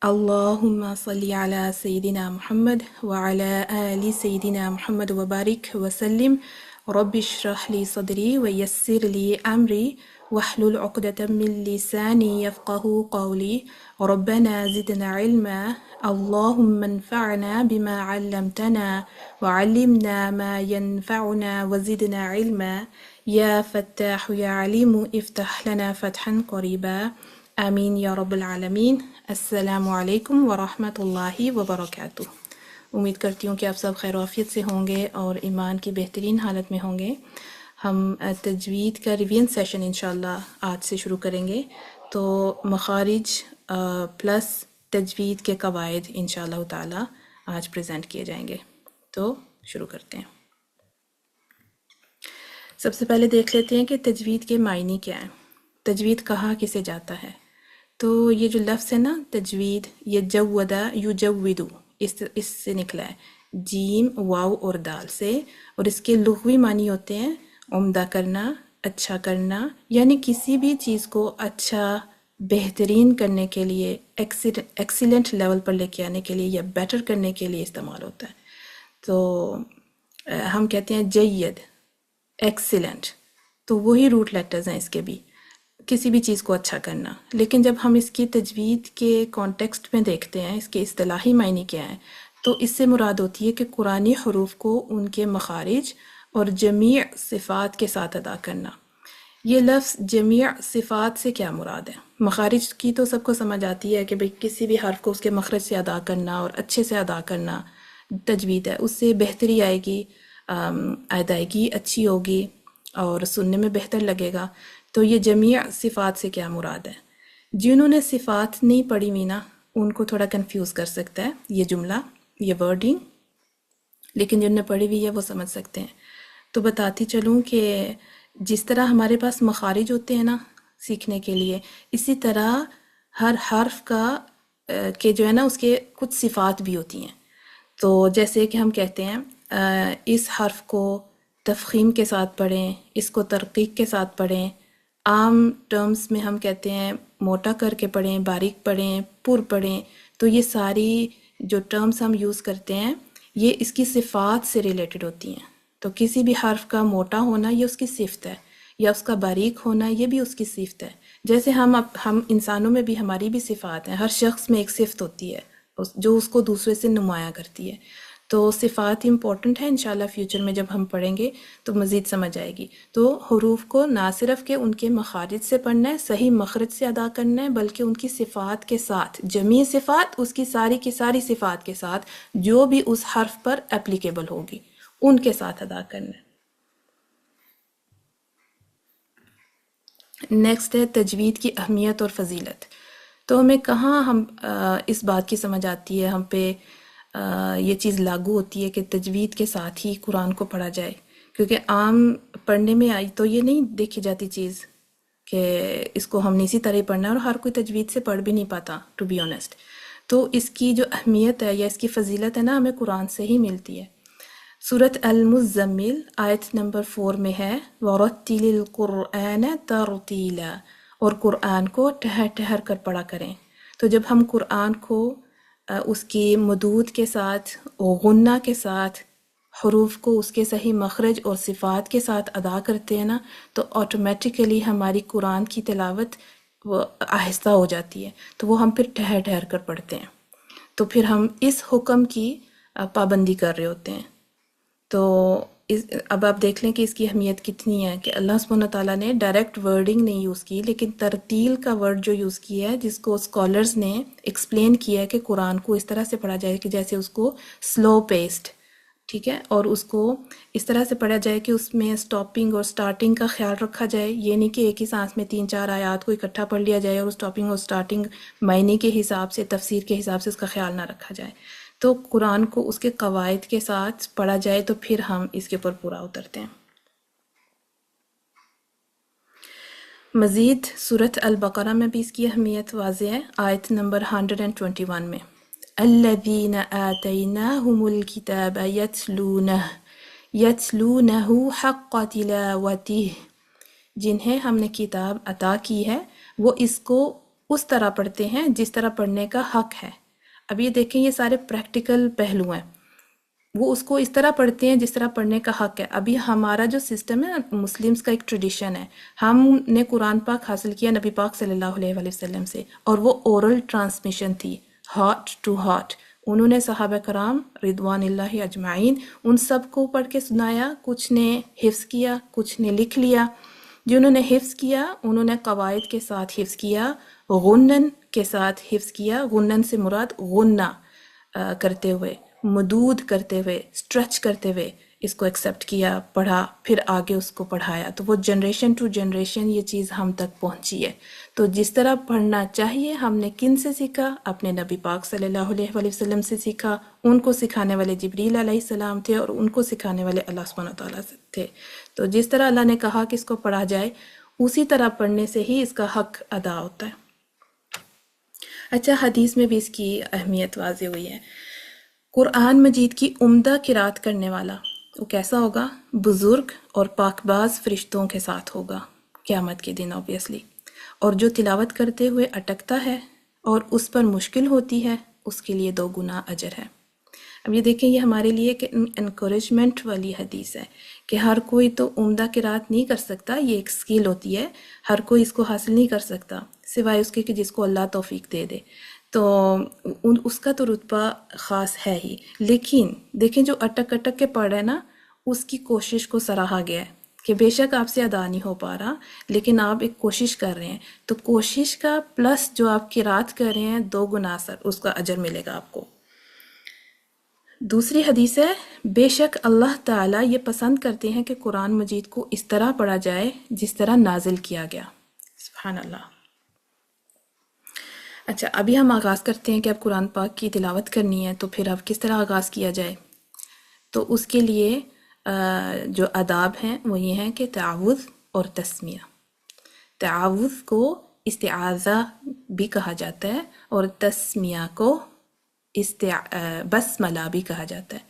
اللهم صل على سيدنا محمد وعلى آل سيدنا محمد وبارك وسلم. رب اشرح لي صدري ويسر لي أمري واحلل عقدة من لساني يفقه قولي. ربنا زدنا علما. اللهم انفعنا بما علمتنا وعلمنا ما ينفعنا وزدنا علما. يا فتاح يا عليم افتح لنا فتحا قريبا. آمین یا رب العالمین. السلام علیکم ورحمۃ اللہ وبرکاتہ. امید کرتی ہوں کہ آپ سب خیر و عافیت سے ہوں گے اور ایمان کی بہترین حالت میں ہوں گے. ہم تجوید کا ریویژن سیشن انشاءاللہ آج سے شروع کریں گے. تو مخارج پلس تجوید کے قواعد انشاءاللہ تعالی آج پریزنٹ کیے جائیں گے. تو شروع کرتے ہیں. سب سے پہلے دیکھ لیتے ہیں کہ تجوید کے معنی کیا ہیں. تجوید کہا کسے جاتا ہے؟ تو یہ جو لفظ ہے نا تجوید، یہ جودہ یجودو اس سے نکلا ہے، جیم واو اور دال سے، اور اس کے لغوی معنی ہوتے ہیں عمدہ کرنا، اچھا کرنا، یعنی کسی بھی چیز کو اچھا بہترین کرنے کے لیے، ایکسیلنٹ لیول پر لے کے آنے کے لیے یا بیٹر کرنے کے لیے استعمال ہوتا ہے. تو ہم کہتے ہیں جید، ایکسیلنٹ، تو وہی روٹ لیٹرز ہیں اس کے بھی، کسی بھی چیز کو اچھا کرنا. لیکن جب ہم اس کی تجوید کے کانٹیکسٹ میں دیکھتے ہیں، اس کے اصطلاحی معنی کیا ہیں، تو اس سے مراد ہوتی ہے کہ قرآنی حروف کو ان کے مخارج اور جمیع صفات کے ساتھ ادا کرنا. یہ لفظ جمیع صفات سے کیا مراد ہے؟ مخارج کی تو سب کو سمجھ آتی ہے کہ بھئی کسی بھی حرف کو اس کے مخرج سے ادا کرنا اور اچھے سے ادا کرنا تجوید ہے، اس سے بہتری آئے گی، ادائیگی اچھی ہوگی اور سننے میں بہتر لگے گا. تو یہ جمیع صفات سے کیا مراد ہے؟ جنہوں نے صفات نہیں پڑھی ہوئی نا ان کو تھوڑا کنفیوز کر سکتا ہے یہ جملہ، یہ ورڈنگ، لیکن جنہوں نے پڑھی ہوئی ہے وہ سمجھ سکتے ہیں. تو بتاتی چلوں کہ جس طرح ہمارے پاس مخارج ہوتے ہیں نا سیکھنے کے لیے، اسی طرح ہر حرف کا کہ جو ہے نا اس کے کچھ صفات بھی ہوتی ہیں. تو جیسے کہ ہم کہتے ہیں اس حرف کو تفخیم کے ساتھ پڑھیں، اس کو ترقیق کے ساتھ پڑھیں. عام ٹرمز میں ہم کہتے ہیں موٹا کر کے پڑھیں، باریک پڑھیں، پر پڑھیں. تو یہ ساری جو ٹرمز ہم یوز کرتے ہیں یہ اس کی صفات سے ریلیٹڈ ہوتی ہیں. تو کسی بھی حرف کا موٹا ہونا یہ اس کی صفت ہے، یا اس کا باریک ہونا یہ بھی اس کی صفت ہے. جیسے ہم انسانوں میں بھی ہماری بھی صفات ہیں، ہر شخص میں ایک صفت ہوتی ہے جو اس کو دوسرے سے نمایاں کرتی ہے. تو صفات امپورٹنٹ ہے، انشاءاللہ فیوچر میں جب ہم پڑھیں گے تو مزید سمجھ آئے گی. تو حروف کو نہ صرف کہ ان کے مخارج سے پڑھنا ہے، صحیح مخرج سے ادا کرنا ہے، بلکہ ان کی صفات کے ساتھ، جمیع صفات، اس کی ساری صفات کے ساتھ جو بھی اس حرف پر اپلیکیبل ہوگی ان کے ساتھ ادا کرنا ہے. نیکسٹ ہے تجوید کی اہمیت اور فضیلت. تو ہمیں کہاں اس بات کی سمجھ آتی ہے، ہم پہ یہ چیز لاگو ہوتی ہے کہ تجوید کے ساتھ ہی قرآن کو پڑھا جائے. کیونکہ عام پڑھنے میں آئی تو یہ نہیں دیکھی جاتی چیز کہ اس کو ہم نے اسی طرح پڑھنا ہے، اور ہر کوئی تجوید سے پڑھ بھی نہیں پاتا ٹو بی آنیسٹ. تو اس کی جو اہمیت ہے یا اس کی فضیلت ہے نا ہمیں قرآن سے ہی ملتی ہے. سورۃ المزمل آیت نمبر 4 میں ہے وَرَتِّلِ الْقُرْآنَ تَرْتِيلًا، اور قرآن کو ٹھہر ٹھہر کر پڑھا کریں. تو جب ہم قرآن کو اس کی مدود کے ساتھ، غنہ کے ساتھ، حروف کو اس کے صحیح مخرج اور صفات کے ساتھ ادا کرتے ہیں نا تو آٹومیٹیکلی ہماری قرآن کی تلاوت وہ آہستہ ہو جاتی ہے. تو وہ ہم پھر ٹھہر ٹھہر کر پڑھتے ہیں. تو پھر ہم اس حکم کی پابندی کر رہے ہوتے ہیں. تو اب آپ دیکھ لیں کہ اس کی اہمیت کتنی ہے کہ اللہ سبحانہ تعالیٰ نے ڈائریکٹ ورڈنگ نہیں یوز کی، لیکن ترتیل کا ورڈ جو یوز کیا ہے، جس کو اسکالرز نے ایکسپلین کیا ہے کہ قرآن کو اس طرح سے پڑھا جائے کہ جیسے اس کو سلو پیسٹ، ٹھیک ہے، اور اس کو اس طرح سے پڑھا جائے کہ اس میں سٹاپنگ اور سٹارٹنگ کا خیال رکھا جائے. یہ نہیں کہ ایک ہی سانس میں 3-4 آیات کو اکٹھا پڑھ لیا جائے اور سٹاپنگ اور سٹارٹنگ معنی کے حساب سے، تفسیر کے حساب سے اس کا خیال نہ رکھا جائے. تو قرآن کو اس کے قواعد کے ساتھ پڑھا جائے تو پھر ہم اس کے اوپر پورا اترتے ہیں. مزید سورۃ البقرہ میں بھی اس کی اہمیت واضح ہے. آیت نمبر 121 میں الذین آتیناہم الکتاب یتلونہ حق تلاوتہ، جنہیں ہم نے کتاب عطا کی ہے وہ اس کو اس طرح پڑھتے ہیں جس طرح پڑھنے کا حق ہے۔ اب یہ دیکھیں، یہ سارے پریکٹیکل پہلو ہیں، وہ اس کو اس طرح پڑھتے ہیں جس طرح پڑھنے کا حق ہے۔ ابھی ہمارا جو سسٹم ہے، مسلمز کا ایک ٹریڈیشن ہے، ہم نے قرآن پاک حاصل کیا نبی پاک صلی اللہ علیہ وآلہ وسلم سے، اور وہ اورل ٹرانسمیشن تھی، ہارٹ ٹو ہارٹ۔ انہوں نے صحابہ کرام رضوان اللہ اجمعین ان سب کو پڑھ کے سنایا، کچھ نے حفظ کیا، کچھ نے لکھ لیا۔ جنہوں نے حفظ کیا انہوں نے قواعد کے ساتھ حفظ کیا، غنن کے ساتھ حفظ کیا۔ غنن سے مراد غنہ کرتے ہوئے، مدود کرتے ہوئے، اسٹریچ کرتے ہوئے اس کو ایکسیپٹ کیا، پڑھا، پھر آگے اس کو پڑھایا، تو وہ جنریشن ٹو جنریشن یہ چیز ہم تک پہنچی ہے۔ تو جس طرح پڑھنا چاہیے ہم نے کن سے سیکھا؟ اپنے نبی پاک صلی اللہ علیہ وآلہ وسلم سے سیکھا۔ ان کو سکھانے والے جبریل علیہ السلام تھے، اور ان کو سکھانے والے اللہ سبحانہ تعالیٰ تھے۔ تو جس طرح اللہ نے کہا کہ اس کو پڑھا جائے، اسی طرح پڑھنے سے ہی اس کا حق ادا ہوتا ہے۔ اچھا، حدیث میں بھی اس کی اہمیت واضح ہوئی ہے۔ قرآن مجید کی عمدہ قرات کرنے والا وہ کیسا ہوگا؟ بزرگ اور پاکباز فرشتوں کے ساتھ ہوگا قیامت کے دن اوبیسلی۔ اور جو تلاوت کرتے ہوئے اٹکتا ہے اور اس پر مشکل ہوتی ہے، اس کے لیے 2 گنا اجر ہے۔ اب یہ دیکھیں، یہ ہمارے لیے ایک انکوریجمنٹ والی حدیث ہے کہ ہر کوئی تو عمدہ قرات نہیں کر سکتا، یہ ایک سکل ہوتی ہے، ہر کوئی اس کو حاصل نہیں کر سکتا سوائے اس کے کہ جس کو اللہ توفیق دے دے، تو اس کا تو رتبہ خاص ہے ہی۔ لیکن دیکھیں، جو اٹک اٹک کے پڑھ رہے ہیں نا، اس کی کوشش کو سراہا گیا ہے کہ بے شک آپ سے ادا نہیں ہو پا رہا، لیکن آپ ایک کوشش کر رہے ہیں، تو کوشش کا پلس جو آپ قرات کر رہے ہیں 2 گنا اس کا اجر ملے گا آپ کو۔ دوسری حدیث ہے، بے شک اللہ تعالیٰ یہ پسند کرتے ہیں کہ قرآن مجید کو اس طرح پڑھا جائے جس طرح نازل کیا گیا۔ سبحان اللہ۔ اچھا، ابھی ہم آغاز کرتے ہیں کہ اب قرآن پاک کی تلاوت کرنی ہے، تو پھر اب کس طرح آغاز کیا جائے؟ تو اس کے لیے جو آداب ہیں وہ یہ ہیں کہ تعوذ اور تسمیہ۔ تعوذ کو استعاذہ بھی کہا جاتا ہے، اور تسمیہ کو بسملہ بھی کہا جاتا ہے۔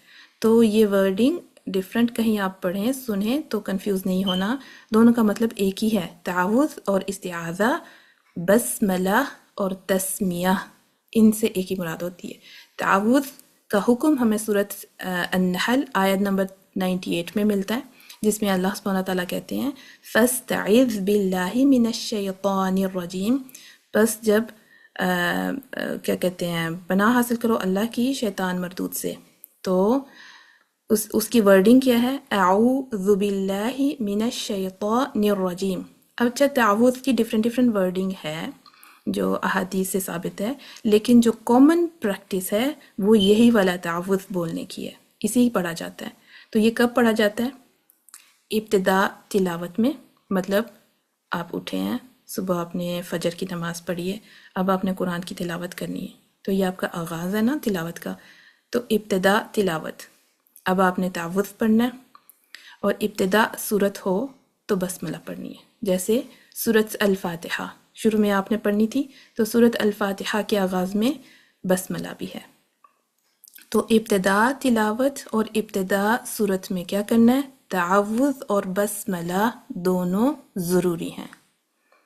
تو یہ ورڈنگ ڈفرینٹ، کہیں آپ پڑھیں سنیں تو کنفیوز نہیں ہونا، دونوں کا مطلب ایک ہی ہے۔ تعوذ اور استعاذہ، بسملہ اور تسمیہ، ان سے ایک ہی مراد ہوتی ہے۔ تعوذ کا حکم ہمیں سورۃ النحل آیت نمبر 98 میں ملتا ہے، جس میں اللہ سبحانہ تعالیٰ کہتے ہیں فَاسْتَعِذْ بِاللَّهِ مِنَ الشَّيْطَانِ الرَّجِيمِ، بس جب کیا کہتے ہیں، پناہ حاصل کرو اللہ کی شیطان مردود سے، تو اس کی ورڈنگ کیا ہے؟ اعوذ باللہ من الشیطان الرجیم۔ اب اچھا، تعوذ کی ڈفرینٹ ورڈنگ ہے جو احادیث سے ثابت ہے، لیکن جو کامن پریکٹس ہے وہ یہی والا تعوذ بولنے کی ہے، اسی ہی پڑھا جاتا ہے۔ تو یہ کب پڑھا جاتا ہے؟ ابتدا تلاوت میں، مطلب آپ اٹھے ہیں صبح، آپ نے فجر کی نماز پڑھی ہے، اب آپ نے قرآن کی تلاوت کرنی ہے، تو یہ آپ کا آغاز ہے نا تلاوت کا، تو ابتدا تلاوت، اب آپ نے تعوذ پڑھنا ہے، اور ابتدا سورت ہو تو بسملہ پڑھنی ہے۔ جیسے سورت الفاتحہ شروع میں آپ نے پڑھنی تھی، تو سورت الفاتحہ کے آغاز میں بسملہ بھی ہے۔ تو ابتدا تلاوت اور ابتدا سورت میں کیا کرنا ہے؟ تعوذ اور بسملہ دونوں ضروری ہیں،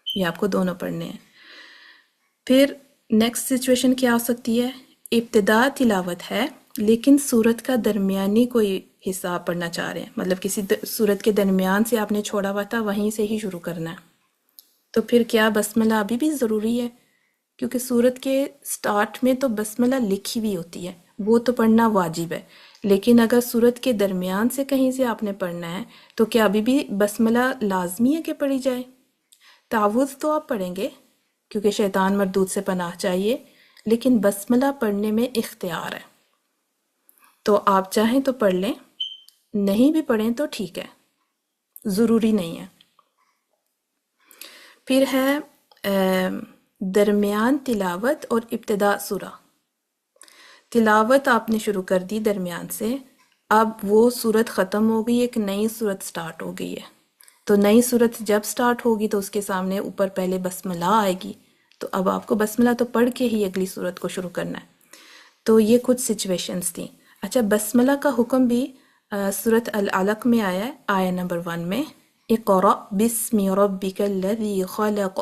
یہ آپ کو دونوں پڑھنے ہیں۔ پھر نیکسٹ سچویشن کیا ہو سکتی ہے؟ ابتدا تلاوت ہے لیکن سورت کا درمیانی کوئی حصہ آپ پڑھنا چاہ رہے ہیں، مطلب کسی سورت کے درمیان سے آپ نے چھوڑا ہوا تھا، وہیں سے ہی شروع کرنا ہے، تو پھر کیا بسملہ ابھی بھی ضروری ہے؟ کیونکہ سورت کے سٹارٹ میں تو بسملہ لکھی ہوئی ہوتی ہے، وہ تو پڑھنا واجب ہے، لیکن اگر سورت کے درمیان سے کہیں سے آپ نے پڑھنا ہے تو کیا ابھی بھی بسملہ لازمی ہے کہ پڑھی جائے؟ تعوذ تو آپ پڑھیں گے کیونکہ شیطان مردود سے پناہ چاہیے، لیکن بسملہ پڑھنے میں اختیار ہے، تو آپ چاہیں تو پڑھ لیں، نہیں بھی پڑھیں تو ٹھیک ہے، ضروری نہیں ہے۔ پھر ہے درمیان تلاوت اور ابتدا سورہ۔ تلاوت آپ نے شروع کر دی درمیان سے، اب وہ سورت ختم ہو گئی، ایک نئی سورت سٹارٹ ہو گئی ہے، تو نئی سورت جب سٹارٹ ہوگی تو اس کے سامنے اوپر پہلے بسملہ آئے گی، تو اب آپ کو بسملہ تو پڑھ کے ہی اگلی سورت کو شروع کرنا ہے۔ تو یہ کچھ سچویشنز تھیں۔ اچھا، بسملہ کا حکم بھی سورت العلق میں آیا ہے، آیہ نمبر 1 میں، اقرأ بسم ربک الذی خلق،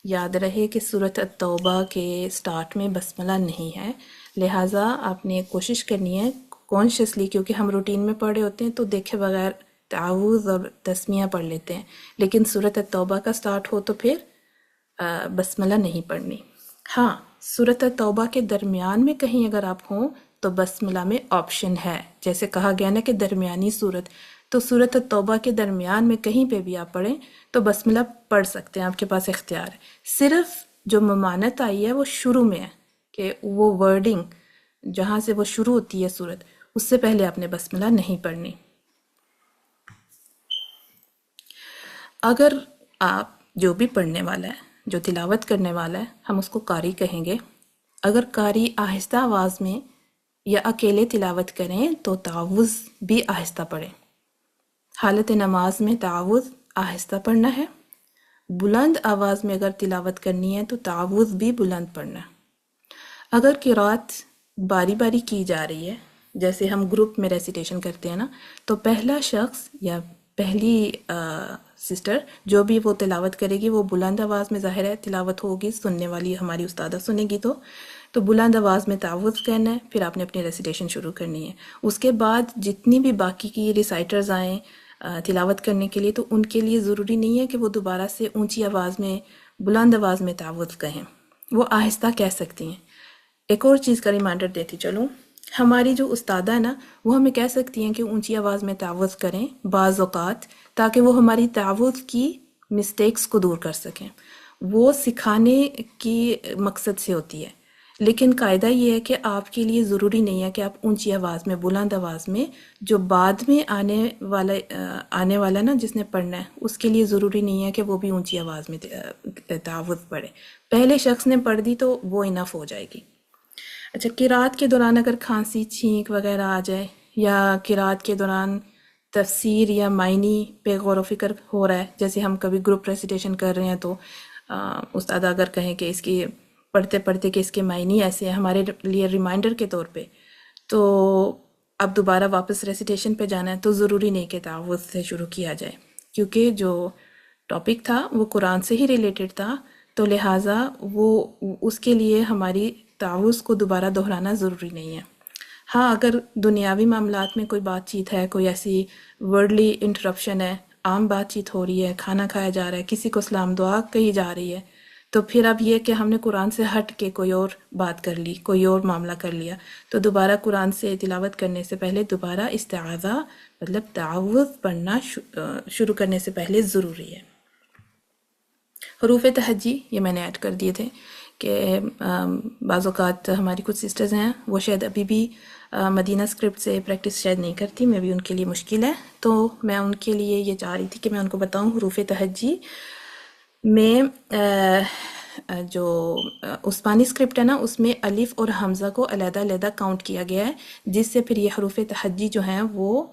یاد رہے کہ سورۃ التوبہ کے سٹارٹ میں بسملہ نہیں ہے، لہٰذا آپ نے کوشش کرنی ہے کانشیسلی، کیونکہ ہم روٹین میں پڑھ رہے ہوتے ہیں تو دیکھے بغیر تعوذ اور تسمیہ پڑھ لیتے ہیں، لیکن سورۃ التوبہ کا سٹارٹ ہو تو پھر بسملہ نہیں پڑھنی۔ ہاں، سورۃ التوبہ کے درمیان میں کہیں اگر آپ ہوں تو بسملہ میں آپشن ہے، جیسے کہا گیا نا کہ درمیانی سورت، تو سورۃ التوبہ کے درمیان میں کہیں پہ بھی آپ پڑھیں تو بسملہ پڑھ سکتے ہیں، آپ کے پاس اختیار ہے۔ صرف جو ممانعت آئی ہے وہ شروع میں ہے کہ وہ ورڈنگ جہاں سے وہ شروع ہوتی ہے سورت، اس سے پہلے آپ نے بسملہ نہیں پڑھنی۔ اگر آپ جو بھی پڑھنے والا ہے، جو تلاوت کرنے والا ہے، ہم اس کو قاری کہیں گے، اگر قاری آہستہ آواز میں یا اکیلے تلاوت کریں تو تعوذ بھی آہستہ پڑھیں۔ حالت نماز میں تعوذ آہستہ پڑھنا ہے، بلند آواز میں اگر تلاوت کرنی ہے تو تعوذ بھی بلند پڑھنا ہے۔ اگر قرات باری باری کی جا رہی ہے، جیسے ہم گروپ میں ریسیٹیشن کرتے ہیں نا، تو پہلا شخص یا پہلی سسٹر جو بھی وہ تلاوت کرے گی وہ بلند آواز میں ظاہر ہے تلاوت ہوگی، سننے والی ہماری استادہ سنے گی تو بلند آواز میں تعوذ کرنا ہے، پھر آپ نے اپنی ریسیٹیشن شروع کرنی ہے۔ اس کے بعد جتنی بھی باقی کی ریسائٹرز آئیں تلاوت کرنے کے لیے، تو ان کے لیے ضروری نہیں ہے کہ وہ دوبارہ سے اونچی آواز میں بلند آواز میں تعوذ کہیں، وہ آہستہ کہہ سکتی ہیں۔ ایک اور چیز کا ریمائنڈر دیتی چلوں، ہماری جو استادہ ہے نا وہ ہمیں کہہ سکتی ہیں کہ اونچی آواز میں تعوذ کریں بعض اوقات، تاکہ وہ ہماری تعوذ کی مسٹیکس کو دور کر سکیں، وہ سکھانے کی مقصد سے ہوتی ہے۔ لیکن قاعدہ یہ ہے کہ آپ کے لیے ضروری نہیں ہے کہ آپ اونچی آواز میں بلند آواز میں، جو بعد میں آنے والا نا جس نے پڑھنا ہے اس کے لیے ضروری نہیں ہے کہ وہ بھی اونچی آواز میں تعوذ پڑھے، پہلے شخص نے پڑھ دی تو وہ انف ہو جائے گی۔ اچھا، قرات کے دوران اگر کھانسی چھینک وغیرہ آ جائے، یا قرات کے دوران تفسیر یا معنی پہ غور و فکر ہو رہا ہے، جیسے ہم کبھی گروپ ریسیٹیشن کر رہے ہیں تو استاد اگر کہیں کہ اس کی پڑھتے پڑھتے کہ اس کے معنی ایسے ہیں ہمارے لیے ریمائنڈر کے طور پہ، تو اب دوبارہ واپس ریسیٹیشن پہ جانا ہے تو ضروری نہیں کہ تعوذ سے شروع کیا جائے، کیونکہ جو ٹاپک تھا وہ قرآن سے ہی ریلیٹڈ تھا، تو لہٰذا وہ اس کے لیے ہماری تعوذ کو دوبارہ دہرانا ضروری نہیں ہے۔ ہاں، اگر دنیاوی معاملات میں کوئی بات چیت ہے، کوئی ایسی ورڈلی انٹرپشن ہے، عام بات چیت ہو رہی ہے، کھانا کھایا جا رہا ہے، کسی کو سلام دعا کہی جا رہی ہے، تو پھر اب یہ کہ ہم نے قرآن سے ہٹ کے کوئی اور بات کر لی، کوئی اور معاملہ کر لیا، تو دوبارہ قرآن سے تلاوت کرنے سے پہلے دوبارہ استعاذہ مطلب تعوذ پڑھنا شروع کرنے سے پہلے ضروری ہے۔ حروف تہجی یہ میں نے ایڈ کر دیے تھے کہ بعض اوقات ہماری کچھ سسٹرز ہیں وہ شاید ابھی بھی مدینہ اسکرپٹ سے پریکٹس شاید نہیں کرتی، میں بھی ان کے لیے مشکل ہے، تو میں ان کے لیے یہ چاہ رہی تھی کہ میں ان کو بتاؤں حروف تہجی میں جو عثمانی اسکرپٹ ہے نا اس میں الف اور حمزہ کو علیحدہ علیحدہ کاؤنٹ کیا گیا ہے، جس سے پھر یہ حروف تہجی جو ہیں وہ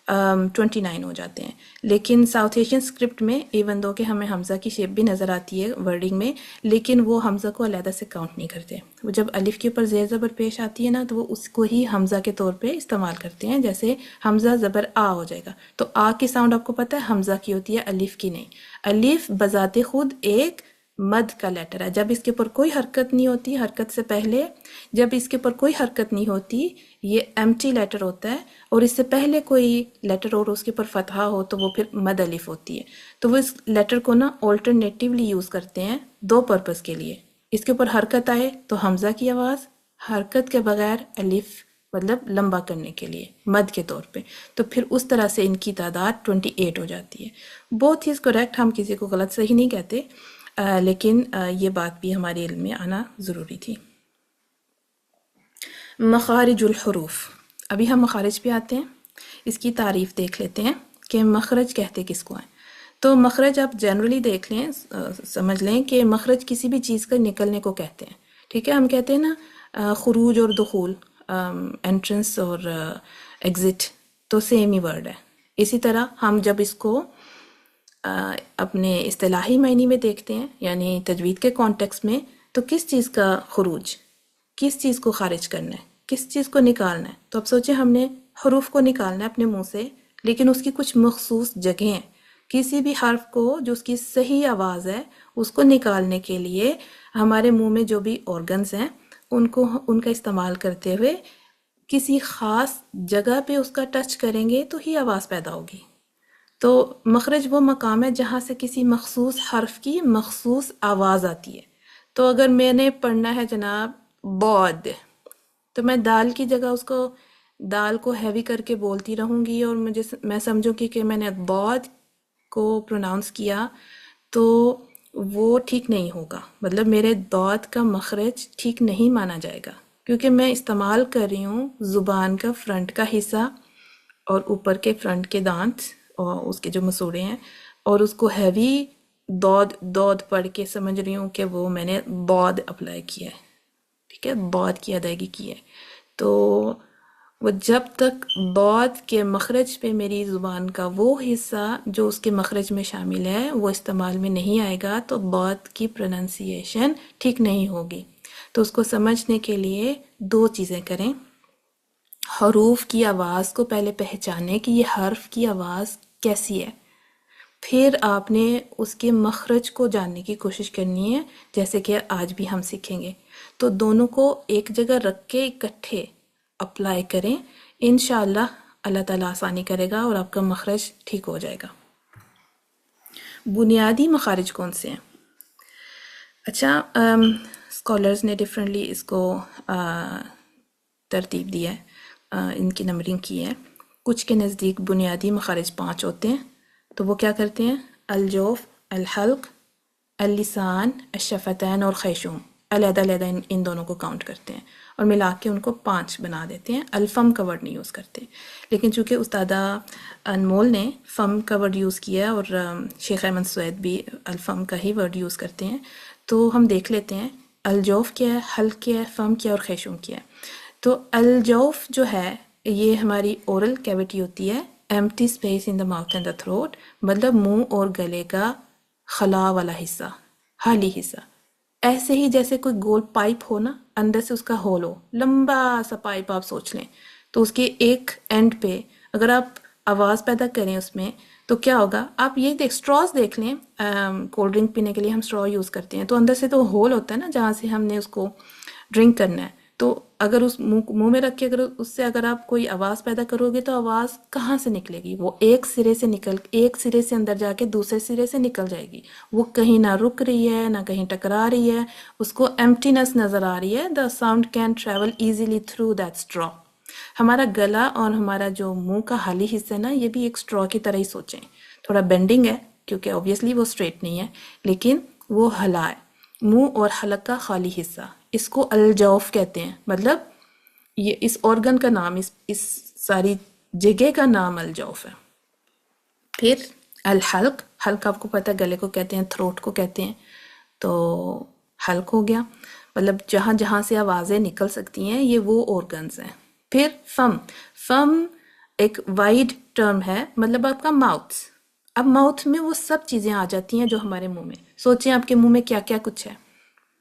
29 ہو جاتے ہیں۔ لیکن ساؤتھ ایشین اسکرپٹ میں ایون دو کہ ہمیں حمزہ کی شیپ بھی نظر آتی ہے ورڈنگ میں، لیکن وہ حمزہ کو علیحدہ سے کاؤنٹ نہیں کرتے، وہ جب الف کے اوپر زیر زبر پیش آتی ہے نا تو وہ اس کو ہی حمزہ کے طور پہ استعمال کرتے ہیں، جیسے حمزہ زبر آ ہو جائے گا، تو آ کی ساؤنڈ آپ کو پتہ ہے حمزہ کی ہوتی ہے، الف کی نہیں۔ الف بذات خود ایک مد کا لیٹر ہے، جب اس کے اوپر کوئی حرکت نہیں ہوتی، حرکت سے پہلے جب اس کے اوپر کوئی حرکت نہیں ہوتی یہ ایمٹی لیٹر ہوتا ہے، اور اس سے پہلے کوئی لیٹر اور اس کے اوپر فتحہ ہو تو وہ پھر مد الف ہوتی ہے، تو وہ اس لیٹر کو نا آلٹرنیٹیولی یوز کرتے ہیں دو پرپس کے لیے، اس کے اوپر حرکت آئے تو حمزہ کی آواز، حرکت کے بغیر الف مطلب لمبا کرنے کے لیے مد کے طور پہ، تو پھر اس طرح سے ان کی تعداد 28 ہو جاتی ہے۔ بہت ہی کریکٹ، ہم کسی کو غلط صحیح نہیں کہتے، لیکن یہ بات بھی ہمارے علم میں آنا ضروری تھی۔ مخارج الحروف، ابھی ہم مخارج پہ آتے ہیں، اس کی تعریف دیکھ لیتے ہیں کہ مخرج کہتے کس کو ہیں۔ تو مخرج آپ جنرلی دیکھ لیں، سمجھ لیں کہ مخرج کسی بھی چیز کا نکلنے کو کہتے ہیں، ٹھیک ہے؟ ہم کہتے ہیں نا خروج اور دخول، انٹرنس اور ایگزٹ، تو سیم ہی ورڈ ہے۔ اسی طرح ہم جب اس کو اپنے اصطلاحی معنی میں دیکھتے ہیں، یعنی تجوید کے کانٹیکس میں، تو کس چیز کا خروج، کس چیز کو خارج کرنا ہے، کس چیز کو نکالنا ہے، تو اب سوچیں ہم نے حروف کو نکالنا ہے اپنے منہ سے، لیکن اس کی کچھ مخصوص جگہیں ہیں کسی بھی حرف کو جو اس کی صحیح آواز ہے اس کو نکالنے کے لیے ہمارے منہ میں جو بھی آرگنز ہیں ان کا استعمال کرتے ہوئے کسی خاص جگہ پہ اس کا ٹچ کریں گے تو ہی آواز پیدا ہوگی. تو مخرج وہ مقام ہے جہاں سے کسی مخصوص حرف کی مخصوص آواز آتی ہے. تو اگر میں نے پڑھنا ہے جناب بود، تو میں دال کی جگہ اس کو دال کو ہیوی کر کے بولتی رہوں گی اور میں سمجھوں گی کہ میں نے بود کو پروناؤنس کیا، تو وہ ٹھیک نہیں ہوگا. مطلب میرے بود کا مخرج ٹھیک نہیں مانا جائے گا، کیونکہ میں استعمال کر رہی ہوں زبان کا فرنٹ کا حصہ اور اوپر کے فرنٹ کے دانت اور اس کے جو مسوڑے ہیں، اور اس کو ہیوی دود پڑھ کے سمجھ رہی ہوں کہ وہ میں نے بود اپلائی کیا ہے، ٹھیک ہے، بود کی ادائیگی کی ہے. تو وہ جب تک بود کے مخرج پہ میری زبان کا وہ حصہ جو اس کے مخرج میں شامل ہے وہ استعمال میں نہیں آئے گا تو بود کی پروننسیشن ٹھیک نہیں ہوگی. تو اس کو سمجھنے کے لیے دو چیزیں کریں. حروف کی آواز کو پہلے پہچانیں کہ یہ حرف کی آواز کیسی ہے، پھر آپ نے اس کے مخرج کو جاننے کی کوشش کرنی ہے، جیسے کہ آج بھی ہم سیکھیں گے. تو دونوں کو ایک جگہ رکھ کے اکٹھے اپلائی کریں، انشاءاللہ اللہ تعالیٰ آسانی کرے گا اور آپ کا مخرج ٹھیک ہو جائے گا. بنیادی مخارج کون سے ہیں؟ اچھا، اسکالرز نے ڈفرینٹلی اس کو ترتیب دی ہے، ان کی نمبرنگ کی ہے. کچھ کے نزدیک بنیادی مخارج 5 ہوتے ہیں. تو وہ کیا کرتے ہیں؟ الجوف، الحلق، اللسان، الشفتین اور خیشوم. علیحدہ علیحدہ ان دونوں کو کاؤنٹ کرتے ہیں اور ملا کے ان کو 5 بنا دیتے ہیں. الفم کا ورڈ نہیں یوز کرتے، لیکن چونکہ استادہ انمول نے فم کا ورڈ یوز کیا اور شیخ احمد سوید بھی الفم کا ہی ورڈ یوز کرتے ہیں، تو ہم دیکھ لیتے ہیں الجوف کیا ہے، حلق کیا ہے، فم کیا اور خیشوم کیا ہے. تو الجوف جو ہے یہ ہماری اورل کیویٹی ہوتی ہے، empty space in the mouth and the throat, مطلب منہ اور گلے کا خلا والا حصہ، خالی حصہ. ایسے ہی جیسے کوئی گول پائپ ہو نا، اندر سے اس کا ہول ہو، لمبا سا پائپ آپ سوچ لیں، تو اس کے ایک اینڈ پہ اگر آپ آواز پیدا کریں اس میں تو کیا ہوگا؟ آپ یہ اسٹراز دیکھ لیں، کولڈ ڈرنک پینے کے لیے ہم اسٹرا یوز کرتے ہیں، تو اندر سے تو ہول ہوتا ہے نا جہاں سے ہم نے اس کو ڈرنک کرنا ہے. تو اگر اس منہ میں رکھ کے اس سے اگر آپ کوئی آواز پیدا کرو گے تو آواز کہاں سے نکلے گی؟ وہ ایک سرے سے اندر جا کے دوسرے سرے سے نکل جائے گی. وہ کہیں نہ رک رہی ہے نہ کہیں ٹکرا رہی ہے، اس کو ایمٹینس نظر آ رہی ہے. The sound can travel easily through that straw. ہمارا گلا اور ہمارا جو منہ کا حالی حصہ ہے نا، یہ بھی ایک اسٹرا کی طرح ہی سوچیں. تھوڑا بینڈنگ ہے کیونکہ اوبیسلی وہ اسٹریٹ نہیں ہے، لیکن وہ ہلا ہے. منہ اور حلق کا خالی حصہ، اس کو الجوف کہتے ہیں. مطلب یہ اس آرگن کا نام، اس ساری جگہ کا نام الجوف ہے. پھر الحلق، حلق آپ کو پتہ گلے کو کہتے ہیں، تھروٹ کو کہتے ہیں. تو حلق ہو گیا، مطلب جہاں جہاں سے آوازیں نکل سکتی ہیں یہ وہ آرگنز ہیں. پھر فم ایک وائڈ ٹرم ہے، مطلب آپ کا ماؤتھ. اب ماؤتھ میں وہ سب چیزیں آ جاتی ہیں جو ہمارے منہ میں. سوچیں آپ کے منہ میں کیا کیا کچھ ہے.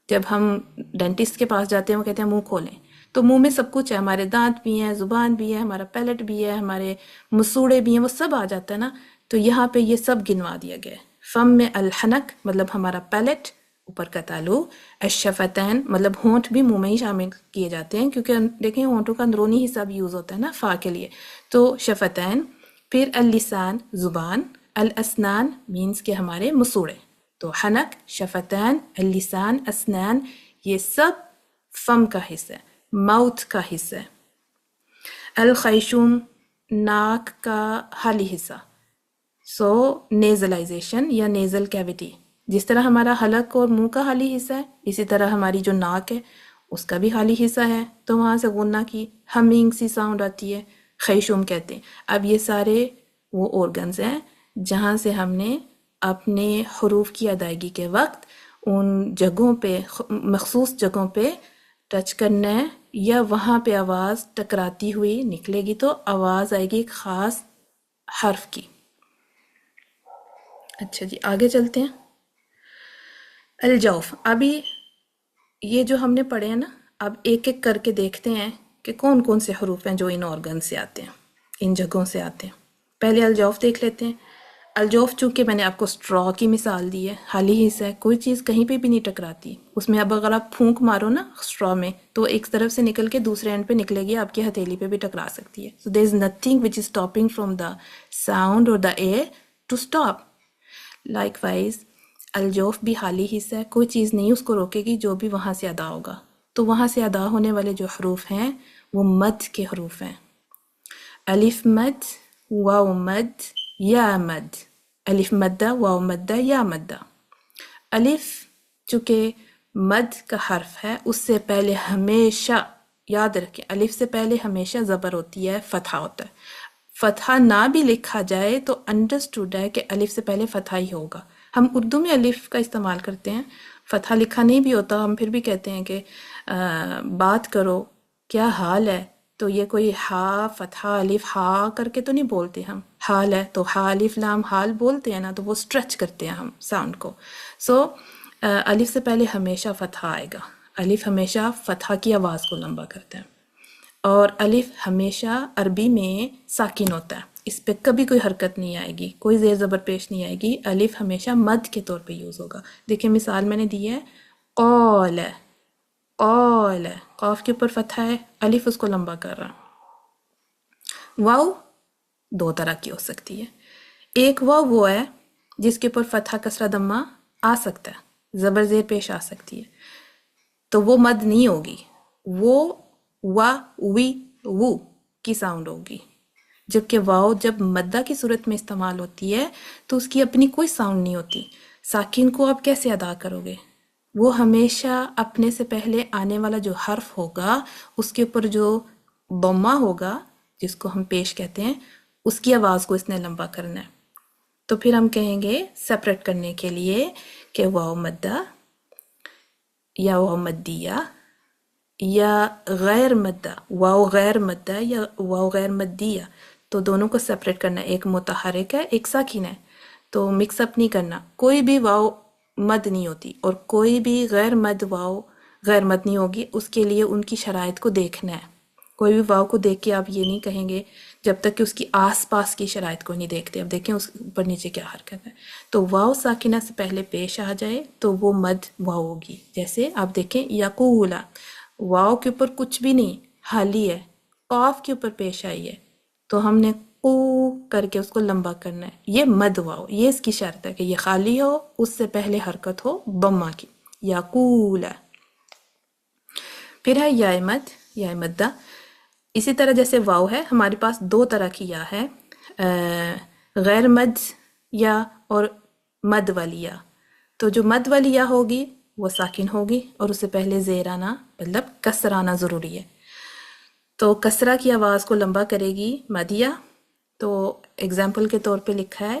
جب ہم ڈینٹسٹ کے پاس جاتے ہیں وہ کہتے ہیں منہ کھولیں، تو منہ میں سب کچھ ہے، ہمارے دانت بھی ہیں، زبان بھی ہے، ہمارا پیلٹ بھی ہے، ہمارے مسوڑے بھی ہیں، وہ سب آ جاتا ہے نا. تو یہاں پہ یہ سب گنوا دیا گیا ہے. فم میں الحنک مطلب ہمارا پیلٹ، اوپر کا تالو. الشفتین مطلب ہونٹ بھی منہ میں ہی شامل کیے جاتے ہیں، کیونکہ دیکھیں ہونٹوں کا اندرونی حصہ بھی یوز ہوتا ہے نا فا کے لیے، تو شفتین. پھر اللسان زبان، الاسنان مینس کہ ہمارے مسوڑے. تو حنک، شفتین، اللسان، اسنان، یہ سب فم کا حصہ ہے، ماؤتھ کا حصہ ہے. الخیشوم ناک کا حالی حصہ. سو نیزلائزیشن یا نیزل کیویٹی، جس طرح ہمارا حلق اور منہ کا حالی حصہ ہے، اسی طرح ہماری جو ناک ہے اس کا بھی حالی حصہ ہے. تو وہاں سے غنہ کی ہمنگ سی ساؤنڈ آتی ہے، خیشوم کہتے ہیں. اب یہ سارے وہ آرگنز ہیں جہاں سے ہم نے اپنے حروف کی ادائیگی کے وقت ان جگہوں پہ، مخصوص جگہوں پہ ٹچ کرنا ہے، یا وہاں پہ آواز ٹکراتی ہوئی نکلے گی تو آواز آئے گی ایک خاص حرف کی. اچھا جی، آگے چلتے ہیں. الجوف، ابھی یہ جو ہم نے پڑھے ہیں نا، اب ایک ایک کر کے دیکھتے ہیں کہ کون کون سے حروف ہیں جو ان آرگن سے آتے ہیں، ان جگہوں سے آتے ہیں. پہلے الجوف دیکھ لیتے ہیں. الجوف چونکہ میں نے آپ کو اسٹرا کی مثال دی ہے، خالی حصہ ہے، کوئی چیز کہیں پہ بھی نہیں ٹکراتی اس میں. اب اگر آپ پھونک مارو نا اسٹرا میں تو ایک طرف سے نکل کے دوسرے اینڈ پہ نکلے گی، آپ کی ہتھیلی پہ بھی ٹکرا سکتی ہے. So there is nothing which is stopping from the sound اور the air to stop. Likewise الجوف بھی خالی حصہ ہے، کوئی چیز نہیں اس کو روکے گی جو بھی وہاں سے ادا ہوگا. تو وہاں سے ادا ہونے والے جو حروف ہیں وہ مد کے حروف ہیں. الف مد، واو مد، یا مد. الف مدہ، واو مدہ، یا مدہ. الف چونکہ مد کا حرف ہے اس سے پہلے ہمیشہ یاد رکھیں، الف سے پہلے ہمیشہ زبر ہوتی ہے، فتحہ ہوتا ہے. فتحہ نہ بھی لکھا جائے تو انڈرسٹوڈ ہے کہ الف سے پہلے فتحہ ہی ہوگا. ہم اردو میں الف کا استعمال کرتے ہیں، فتحہ لکھا نہیں بھی ہوتا، ہم پھر بھی کہتے ہیں کہ بات کرو، کیا حال ہے. تو یہ کوئی ہا فتحہ الف ہا کر کے تو نہیں بولتے ہم. حال ہے تو ہا الف لام حال بولتے ہیں نا، تو وہ اسٹریچ کرتے ہیں ہم ساؤنڈ کو. سو الف سے پہلے ہمیشہ فتحہ آئے گا. الف ہمیشہ فتحہ کی آواز کو لمبا کرتا ہے. اور الف ہمیشہ عربی میں ساکن ہوتا ہے، اس پہ کبھی کوئی حرکت نہیں آئے گی، کوئی زیر زبر پیش نہیں آئے گی. الف ہمیشہ مد کے طور پہ یوز ہوگا. دیکھیں مثال میں نے دی ہے، قول، قول، قاف کے اوپر فتحہ ہے، الف اس کو لمبا کر رہا. واو دو طرح کی ہو سکتی ہے. ایک واو وہ ہے جس کے اوپر فتحہ کسرہ دمہ آ سکتا ہے، زبر زیر پیش آ سکتی ہے، تو وہ مد نہیں ہوگی، وہ وا وی وو کی ساؤنڈ ہوگی. جبکہ واو جب مدہ کی صورت میں استعمال ہوتی ہے تو اس کی اپنی کوئی ساؤنڈ نہیں ہوتی. ساکن کو آپ کیسے ادا کرو گے؟ وہ ہمیشہ اپنے سے پہلے آنے والا جو حرف ہوگا اس کے اوپر جو ضمہ ہوگا جس کو ہم پیش کہتے ہیں، اس کی آواز کو اس نے لمبا کرنا ہے. تو پھر ہم کہیں گے سپریٹ کرنے کے لیے کہ واو مدہ یا واو مدیہ یا غیر مدہ، واو غیر مدہ یا واو غیر مدیہ. تو دونوں کو سپریٹ کرنا ہے، ایک متحرک ہے ایک ساکن ہے، تو مکس اپ نہیں کرنا. کوئی بھی واو مد نہیں ہوتی اور کوئی بھی غیر مد واو غیر مد نہیں ہوگی. اس کے لیے ان کی شرائط کو دیکھنا ہے. کوئی بھی واو کو دیکھ کے آپ یہ نہیں کہیں گے جب تک کہ اس کی آس پاس کی شرائط کو نہیں دیکھتے. اب دیکھیں اس اوپر نیچے کیا حرکت ہے. تو واو ساکنہ سے پہلے پیش آ جائے تو وہ مد واو ہوگی. جیسے آپ دیکھیں یقولا، واو کے اوپر کچھ بھی نہیں، خالی ہے، قاف کے اوپر پیش آئی ہے تو ہم نے قو کر کے اس کو لمبا کرنا ہے. یہ مد واو، یہ اس کی شرط ہے کہ یہ خالی ہو، اس سے پہلے حرکت ہو ضمہ کی. یقولا. پھر ہے یا مد، یا مدہ. اسی طرح جیسے واو ہے، ہمارے پاس دو طرح کی یا ہے، غیر مد یا اور مد والی یا. تو جو مد والی یا ہوگی وہ ساکن ہوگی اور اس سے پہلے زیر آنا مطلب کسر آنا ضروری ہے. تو کسرہ کی آواز کو لمبا کرے گی مدیہ. تو اگزامپل کے طور پہ لکھا ہے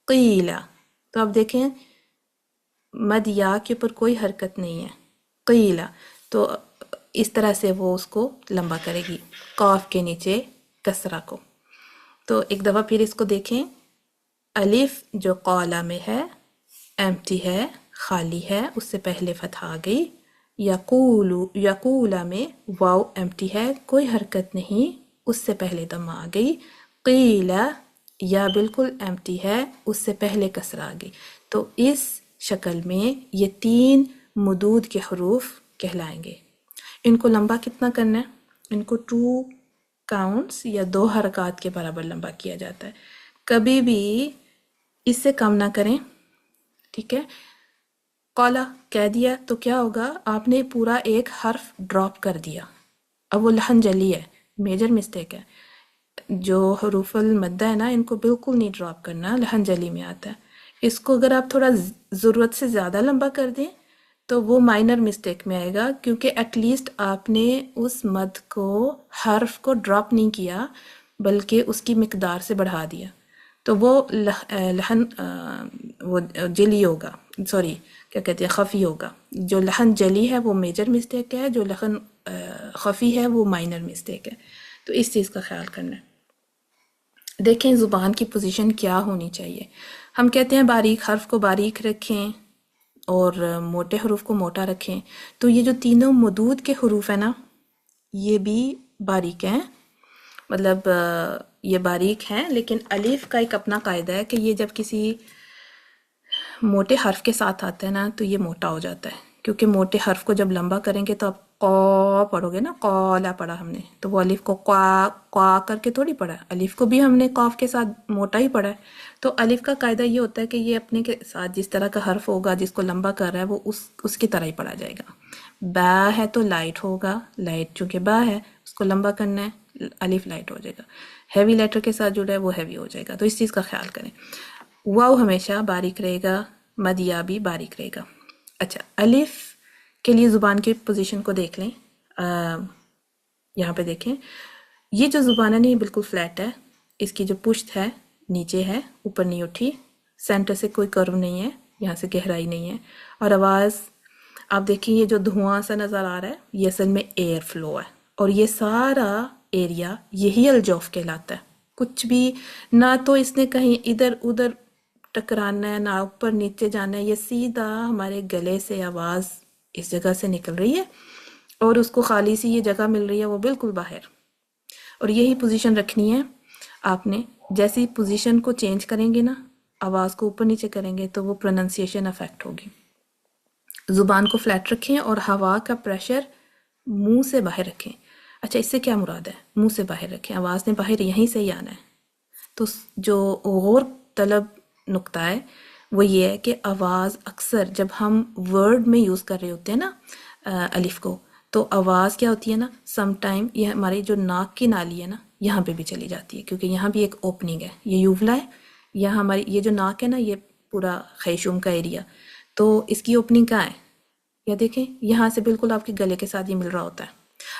قیلا، تو آپ دیکھیں مد یا کے اوپر کوئی حرکت نہیں ہے، قیلا. تو اس طرح سے وہ اس کو لمبا کرے گی قاف کے نیچے کسرہ کو. تو ایک دفعہ پھر اس کو دیکھیں، الف جو قولا میں ہے ایمٹی ہے، خالی ہے، اس سے پہلے فتح آ گئی. یقولا میں واو ایمٹی ہے، کوئی حرکت نہیں، اس سے پہلے دم آ گئی. قیلا یا بالکل ایمٹی ہے، اس سے پہلے کسرہ آ گئی. تو اس شکل میں یہ تین مدود کے حروف کہلائیں گے. ان کو لمبا کتنا کرنا ہے؟ ان کو 2 کاؤنٹس یا 2 حرکات کے برابر لمبا کیا جاتا ہے، کبھی بھی اس سے کم نہ کریں. ٹھیک ہے، قولا کہہ دیا تو کیا ہوگا، آپ نے پورا ایک حرف ڈراپ کر دیا. اب وہ لحن جلی ہے، میجر مسٹیک ہے. جو حروف المدہ ہے نا ان کو بالکل نہیں ڈراپ کرنا، لحن جلی میں آتا ہے. اس کو اگر آپ تھوڑا ضرورت سے زیادہ لمبا کر دیں تو وہ مائنر مسٹیک میں آئے گا، کیونکہ ایٹ لیسٹ آپ نے اس مد کو حرف کو ڈراپ نہیں کیا بلکہ اس کی مقدار سے بڑھا دیا. تو وہ لحن وہ جلی ہوگا، سوری کیا کہتے ہیں، خفی ہوگا. جو لحن جلی ہے وہ میجر مسٹیک ہے، جو لحن خفی ہے وہ مائنر مسٹیک ہے. تو اس چیز کا خیال کرنا ہے. دیکھیں زبان کی پوزیشن کیا ہونی چاہیے. ہم کہتے ہیں باریک حرف کو باریک رکھیں اور موٹے حروف کو موٹا رکھیں. تو یہ جو تینوں مدود کے حروف ہیں نا یہ بھی باریک ہیں مطلب یہ باریک ہیں، لیکن الف کا ایک اپنا قاعدہ ہے کہ یہ جب کسی موٹے حرف کے ساتھ آتا ہے نا تو یہ موٹا ہو جاتا ہے، کیونکہ موٹے حرف کو جب لمبا کریں گے تو آپ قا پڑھو گے نا، قالا پڑھا ہم نے، تو وہ الف کو قا قا کر کے تھوڑی پڑھا ہے، الف کو بھی ہم نے قاف کے ساتھ موٹا ہی پڑھا ہے۔ تو الف کا قاعدہ یہ ہوتا ہے کہ یہ اپنے کے ساتھ جس طرح کا حرف ہوگا جس کو لمبا کر رہا ہے وہ اس کی طرح ہی پڑھا جائے گا۔ با ہے تو لائٹ ہوگا، لائٹ چونکہ با ہے اس کو لمبا کرنا ہے، الف لائٹ ہو جائے گا۔ ہیوی لیٹر کے ساتھ جڑا ہے وہ ہیوی ہو جائے گا، تو اس چیز کا خیال کریں۔ واو ہمیشہ باریک رہے گا، مد یا بھی باریک رہے گا۔ اچھا، الف کے لیے زبان کی پوزیشن کو دیکھ لیں، یہاں پہ دیکھیں، یہ جو زبان ہے نا یہ بالکل فلیٹ ہے، اس کی جو پشت ہے نیچے ہے، اوپر نہیں اٹھی، سینٹر سے کوئی کرو نہیں ہے، یہاں سے گہرائی نہیں ہے، اور آواز آپ دیکھیں یہ جو دھواں سا نظر آ رہا ہے یہ اصل میں ایئر فلو ہے، اور یہ سارا ایریا یہی الجوف کہلاتا ہے۔ کچھ بھی نہ تو اس نے کہیں ادھر ادھر ٹکرانا ہے، نہ اوپر نیچے جانا ہے، یہ سیدھا ہمارے گلے سے آواز اس جگہ سے نکل رہی ہے اور اس کو خالی سی یہ جگہ مل رہی ہے وہ بالکل باہر، اور یہی پوزیشن رکھنی ہے آپ نے۔ جیسی پوزیشن کو چینج کریں گے نا، آواز کو اوپر نیچے کریں گے تو وہ پروننسیشن افیکٹ ہوگی۔ زبان کو فلیٹ رکھیں اور ہوا کا پریشر منہ سے باہر رکھیں۔ اچھا، اس سے کیا مراد ہے؟ منہ سے باہر رکھیں، آواز نے باہر یہیں سے ہی آنا ہے۔ تو جو غور طلب نقطہ ہے وہ یہ ہے کہ آواز اکثر جب ہم ورڈ میں یوز کر رہے ہوتے ہیں نا الف کو، تو آواز کیا ہوتی ہے نا، سم ٹائم یہ ہماری جو ناک کی نالی ہے نا یہاں پہ بھی چلی جاتی ہے، کیونکہ یہاں بھی ایک اوپننگ ہے، یہ یوولا ہے، یہاں ہماری یہ جو ناک ہے نا یہ پورا خیشوم کا ایریا، تو اس کی اوپننگ کہاں ہے؟ یا دیکھیں یہاں سے بالکل آپ کے گلے کے ساتھ یہ مل رہا ہوتا ہے۔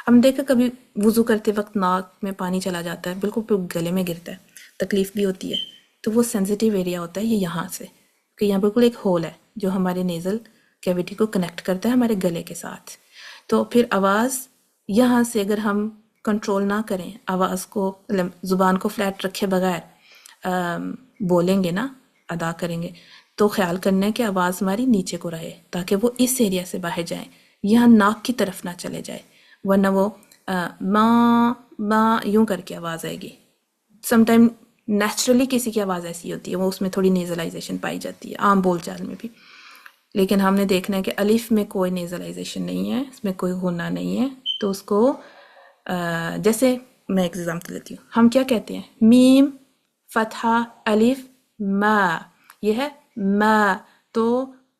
ہم نے دیکھا کبھی وضو کرتے وقت ناک میں پانی چلا جاتا ہے، بالکل گلے میں گرتا ہے، تکلیف بھی ہوتی ہے، تو وہ سینسیٹیو ایریا ہوتا ہے یہ یہاں سے، کہ یہاں بالکل ایک ہول ہے جو ہمارے نیزل کیویٹی کو کنیکٹ کرتا ہے ہمارے گلے کے ساتھ۔ تو پھر آواز یہاں سے اگر ہم کنٹرول نہ کریں، آواز کو زبان کو فلیٹ رکھے بغیر بولیں گے نا، ادا کریں گے، تو خیال کرنا ہے کہ آواز ہماری نیچے کو رہے تاکہ وہ اس ایریا سے باہر جائیں، یہاں ناک کی طرف نہ چلے جائے، ورنہ وہ ماں ماں یوں کر کے آواز آئے گی۔ سم ٹائم نیچرلی کسی کی آواز ایسی ہوتی ہے، وہ اس میں تھوڑی نیزلائزیشن پائی جاتی ہے عام بول چال میں بھی، لیکن ہم نے دیکھنا ہے کہ الف میں کوئی نیزلائزیشن نہیں ہے، اس میں کوئی غنہ نہیں ہے، تو اس کو جیسے میں ایک ایگزامپل لیتی ہوں، ہم کیا کہتے ہیں؟ میم فتحہ الف ما، یہ ہے ما، تو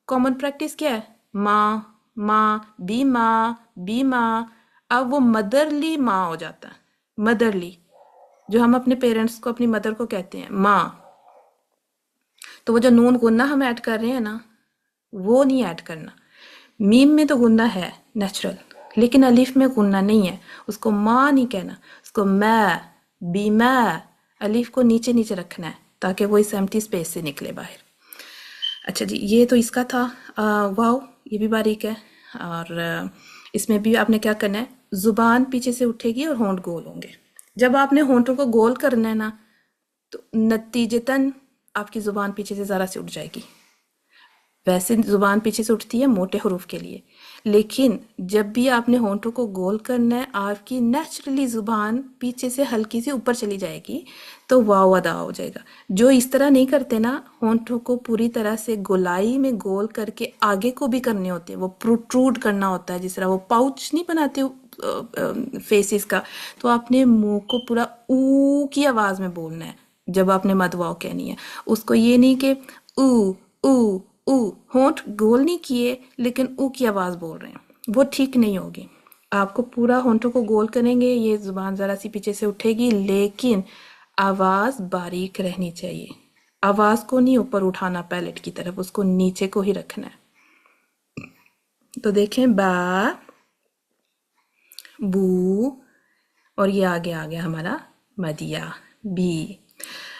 کامن پریکٹس کیا ہے؟ ماں ماں، بی ماں بی ماں، اب وہ مدرلی ماں ہو جاتا ہے، مدرلی، جو ہم اپنے پیرنٹس کو اپنی مدر کو کہتے ہیں ماں، تو وہ جو نون غنہ ہم ایڈ کر رہے ہیں نا وہ نہیں ایڈ کرنا۔ میم میں تو غنہ ہے نیچرل، لیکن الف میں غنہ نہیں ہے، اس کو ماں نہیں کہنا، اس کو میں، بی میں، الف کو نیچے نیچے رکھنا ہے تاکہ وہ اس ایمٹی اسپیس سے نکلے باہر۔ اچھا جی، یہ تو اس کا تھا۔ واو یہ بھی باریک ہے، اور اس میں بھی آپ نے کیا کرنا ہے، زبان پیچھے سے اٹھے گی اور ہونٹ گول ہوں گے۔ جب آپ نے ہونٹوں کو گول کرنا ہے نا تو نتیجتاً آپ کی زبان پیچھے سے ذرا سے اٹھ جائے گی۔ ویسے زبان پیچھے سے اٹھتی ہے موٹے حروف کے لیے، لیکن جب بھی آپ نے ہونٹوں کو گول کرنا ہے آپ کی نیچرلی زبان پیچھے سے ہلکی سی اوپر چلی جائے گی، تو واو ادا ہو جائے گا۔ جو اس طرح نہیں کرتے نا، ہونٹوں کو پوری طرح سے گولائی میں گول کر کے آگے کو بھی کرنے ہوتے ہیں، وہ پروٹروڈ کرنا ہوتا ہے، جس طرح وہ پاؤچ نہیں بناتے فیسز کا، تو آپ نے منہ کو پورا او کی آواز میں بولنا ہے جب آپ نے مد واو کہنی ہے، اس کو یہ نہیں کہ او او او، ہونٹ گول نہیں کیے لیکن او کی آواز بول رہے ہیں، وہ ٹھیک نہیں ہوگی۔ آپ کو پورا ہونٹوں کو گول کریں گے، یہ زبان ذرا سی پیچھے سے اٹھے گی، لیکن آواز باریک رہنی چاہیے، آواز کو نہیں اوپر اٹھانا پیلٹ کی طرف، اس کو نیچے کو ہی رکھنا ہے۔ تو دیکھیں با، بو، اور یہ آگے آ گیا ہمارا مدیہ بی۔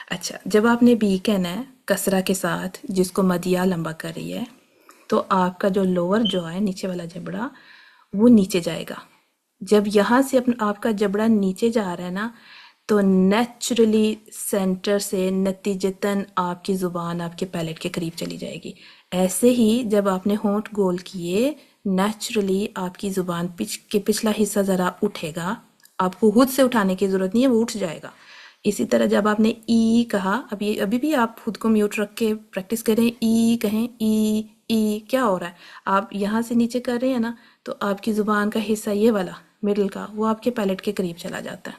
اچھا، جب آپ نے بی کہنا ہے کسرہ کے ساتھ جس کو مدیہ لمبا کر رہی ہے، تو آپ کا جو لوور جو ہے نیچے والا جبڑا وہ نیچے جائے گا۔ جب یہاں سے آپ کا جبڑا نیچے جا رہا ہے نا تو نیچرلی سینٹر سے نتیجتاً آپ کی زبان آپ کے پیلٹ کے قریب چلی جائے گی۔ ایسے ہی جب آپ نے ہونٹ گول کیے نیچرلی آپ کی زبان کے پچھلا حصہ ذرا اٹھے گا، آپ کو خود سے اٹھانے کی ضرورت نہیں ہے، وہ اٹھ جائے گا۔ اسی طرح جب آپ نے ای کہا، ابھی بھی آپ خود کو میوٹ رکھ کے پریکٹس کریں، ای کہیں، ای ای کیا ہو رہا ہے؟ آپ یہاں سے نیچے کر رہے ہیں نا، تو آپ کی زبان کا حصہ یہ والا مڈل کا وہ آپ کے پیلٹ کے قریب چلا جاتا ہے۔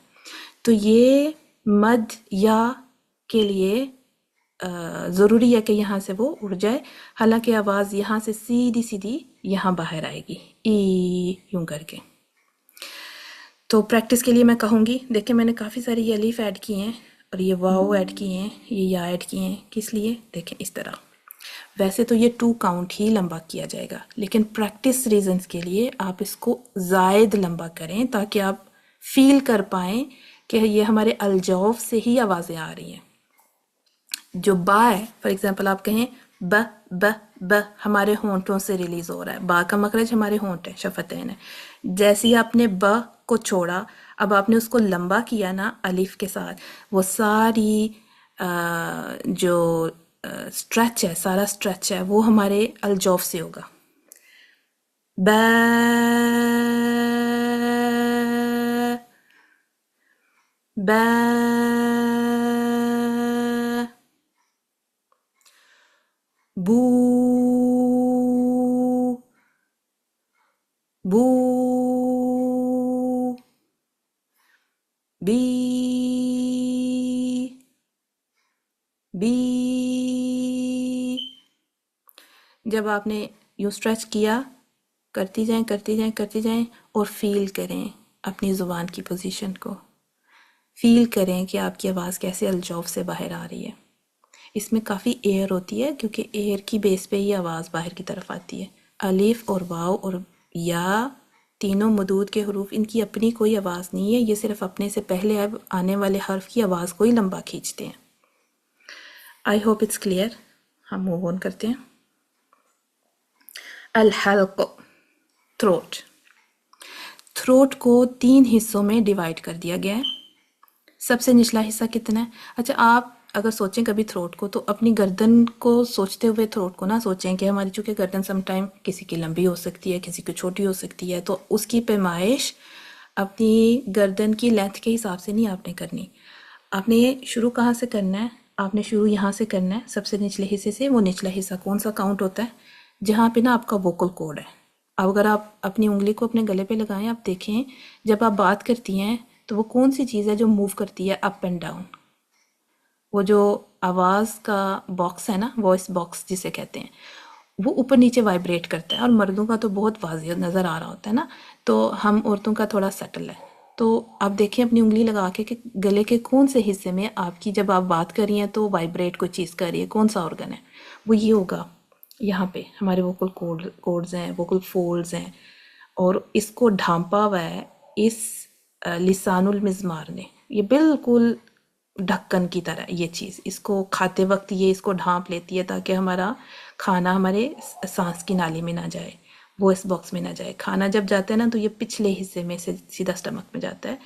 تو یہ مد یا کے لیے ضروری ہے کہ یہاں سے وہ اڑ جائے، حالانکہ آواز یہاں سے سیدھی سیدھی یہاں باہر آئے گی، ای یوں کر کے۔ تو پریکٹس کے لیے میں کہوں گی، دیکھیں میں نے کافی ساری یہ الف ایڈ کی ہیں اور یہ واو ایڈ کی ہیں، یہ یا ایڈ کی ہیں، کس لیے؟ دیکھیں اس طرح۔ ویسے تو یہ 2 کاؤنٹ ہی لمبا کیا جائے گا، لیکن پریکٹس ریزنز کے لیے آپ اس کو زائد لمبا کریں تاکہ آپ فیل کر پائیں کہ یہ ہمارے الجوف سے ہی آوازیں آ رہی ہیں۔ جو با ہے، فار ایگزامپل آپ کہیں ب ب ب، ہمارے ہونٹوں سے ریلیز ہو رہا ہے، با کا مخرج ہمارے ہونٹ ہے، شفتین ہے۔ جیسے ہی آپ نے ب کو چھوڑا، اب آپ نے اس کو لمبا کیا نا الف کے ساتھ، وہ ساری جو سٹریچ ہے، سارا سٹریچ ہے، وہ ہمارے الجوف سے ہوگا۔ ب ب بو بو بی بی۔ جب آپ نے یوں اسٹریچ کیا، کرتی جائیں کرتی جائیں کرتی جائیں، اور فیل کریں اپنی زبان کی پوزیشن کو، فیل کریں کہ آپ کی آواز کیسے الجوف سے باہر آ رہی ہے۔ اس میں کافی ایئر ہوتی ہے کیونکہ ایئر کی بیس پہ ہی آواز باہر کی طرف آتی ہے۔ الف اور واو اور یا تینوں مدود کے حروف، ان کی اپنی کوئی آواز نہیں ہے، یہ صرف اپنے سے پہلے اب آنے والے حرف کی آواز کو ہی لمبا کھینچتے ہیں۔ I hope it's clear. ہم موو آن کرتے ہیں۔ الحلق، تھروٹ۔ تھروٹ کو 3 حصوں میں ڈیوائیڈ کر دیا گیا ہے۔ سب سے نچلا حصہ کتنا ہے؟ اچھا آپ اگر سوچیں کبھی تھروٹ کو، تو اپنی گردن کو سوچتے ہوئے تھروٹ کو نہ سوچیں کہ ہماری چونکہ گردن سم ٹائم کسی کی لمبی ہو سکتی ہے، کسی کی چھوٹی ہو سکتی ہے، تو اس کی پیمائش اپنی گردن کی لینتھ کے حساب سے نہیں آپ نے کرنی۔ آپ نے شروع کہاں سے کرنا ہے؟ آپ نے شروع یہاں سے کرنا ہے، سب سے نچلے حصے سے۔ وہ نچلا حصہ کون سا کاؤنٹ ہوتا ہے؟ جہاں پہ نا آپ کا ووکل کورڈ ہے۔ اب اگر آپ اپنی انگلی کو اپنے گلے پہ لگائیں، آپ دیکھیں جب آپ بات کرتی ہیں تو وہ کون سی چیز ہے جو موو کرتی ہے اپ اینڈ ڈاؤن؟ وہ جو آواز کا باکس ہے نا، وائس باکس جسے کہتے ہیں، وہ اوپر نیچے وائبریٹ کرتا ہے، اور مردوں کا تو بہت واضح نظر آ رہا ہوتا ہے نا، تو ہم عورتوں کا تھوڑا سٹل ہے۔ تو آپ دیکھیں اپنی انگلی لگا کے کہ گلے کے کون سے حصے میں آپ کی جب آپ بات کر رہی ہیں تو وائبریٹ کوئی چیز کر رہی ہے، کون سا آرگن ہے؟ وہ یہ ہوگا، یہاں پہ ہمارے ووکل کورڈز ہیں، ووکل فولڈز ہیں، اور اس کو ڈھانپا ہوا ہے اس لسان المزمار نے۔ یہ بالکل ڈھکن کی طرح یہ چیز، اس کو کھاتے وقت یہ اس کو ڈھانپ لیتی ہے تاکہ ہمارا کھانا ہمارے سانس کی نالی میں نہ جائے، وائس باکس میں نہ جائے۔ کھانا جب جاتا ہے نا تو یہ پچھلے حصے میں سے سیدھا سٹمک میں جاتا ہے،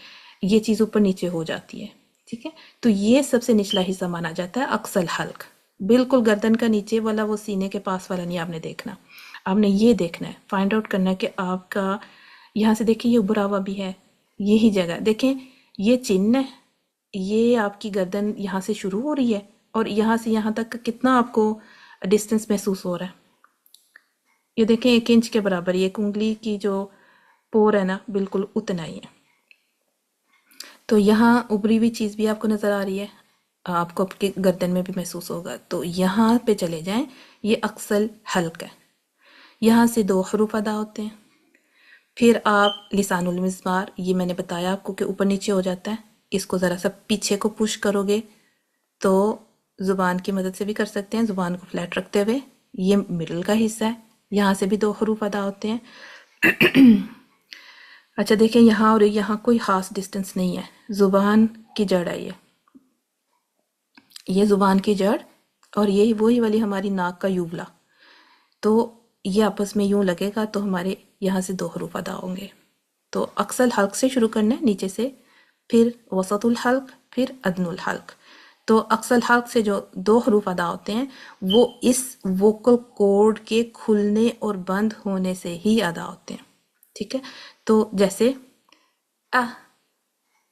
یہ چیز اوپر نیچے ہو جاتی ہے، ٹھیک ہے؟ تو یہ سب سے نچلا حصہ مانا جاتا ہے اقصی الحلق۔ بالکل گردن کا نیچے والا وہ سینے کے پاس والا نہیں آپ نے دیکھنا، آپ نے یہ دیکھنا ہے، فائنڈ آؤٹ کرنا ہے کہ آپ کا یہاں سے دیکھیں یہ ابھرا ہوا بھی ہے، یہی جگہ دیکھیں، یہ چن ہے، یہ آپ کی گردن یہاں سے شروع ہو رہی ہے، اور یہاں سے یہاں تک کتنا آپ کو ڈسٹنس محسوس ہو رہا ہے؟ یہ دیکھیں 1 انچ کے برابر، یہ انگلی کی جو پور ہے نا بالکل اتنا ہی ہے۔ تو یہاں ابری ہوئی چیز بھی آپ کو نظر آ رہی ہے، آپ کو آپ کے گردن میں بھی محسوس ہوگا۔ تو یہاں پہ چلے جائیں، یہ اقصی الحلق ہے، یہاں سے 2 حروف ادا ہوتے ہیں۔ پھر آپ لسان المزمار، یہ میں نے بتایا آپ کو کہ اوپر نیچے ہو جاتا ہے، اس کو ذرا سا پیچھے کو پش کرو گے تو زبان کی مدد سے بھی کر سکتے ہیں، زبان کو فلیٹ رکھتے ہوئے۔ یہ مڈل کا حصہ ہے، یہاں سے بھی 2 حروف ادا ہوتے ہیں۔ اچھا دیکھیں یہاں اور یہاں کوئی خاص ڈسٹنس نہیں ہے، زبان کی جڑ ہے یہ زبان کی جڑ، اور یہ وہی والی ہماری ناک کا یوبلا، تو یہ آپس میں یوں لگے گا تو ہمارے یہاں سے 2 حروف ادا ہوں گے۔ تو اقصی الحلق سے شروع کرنا ہے نیچے سے، پھر وسط الحلق، پھر ادن الحلق۔ تو اقصی الحلق سے جو 2 حروف ادا ہوتے ہیں وہ اس ووکل کورڈ کے کھلنے اور بند ہونے سے ہی ادا ہوتے ہیں، ٹھیک ہے؟ تو جیسے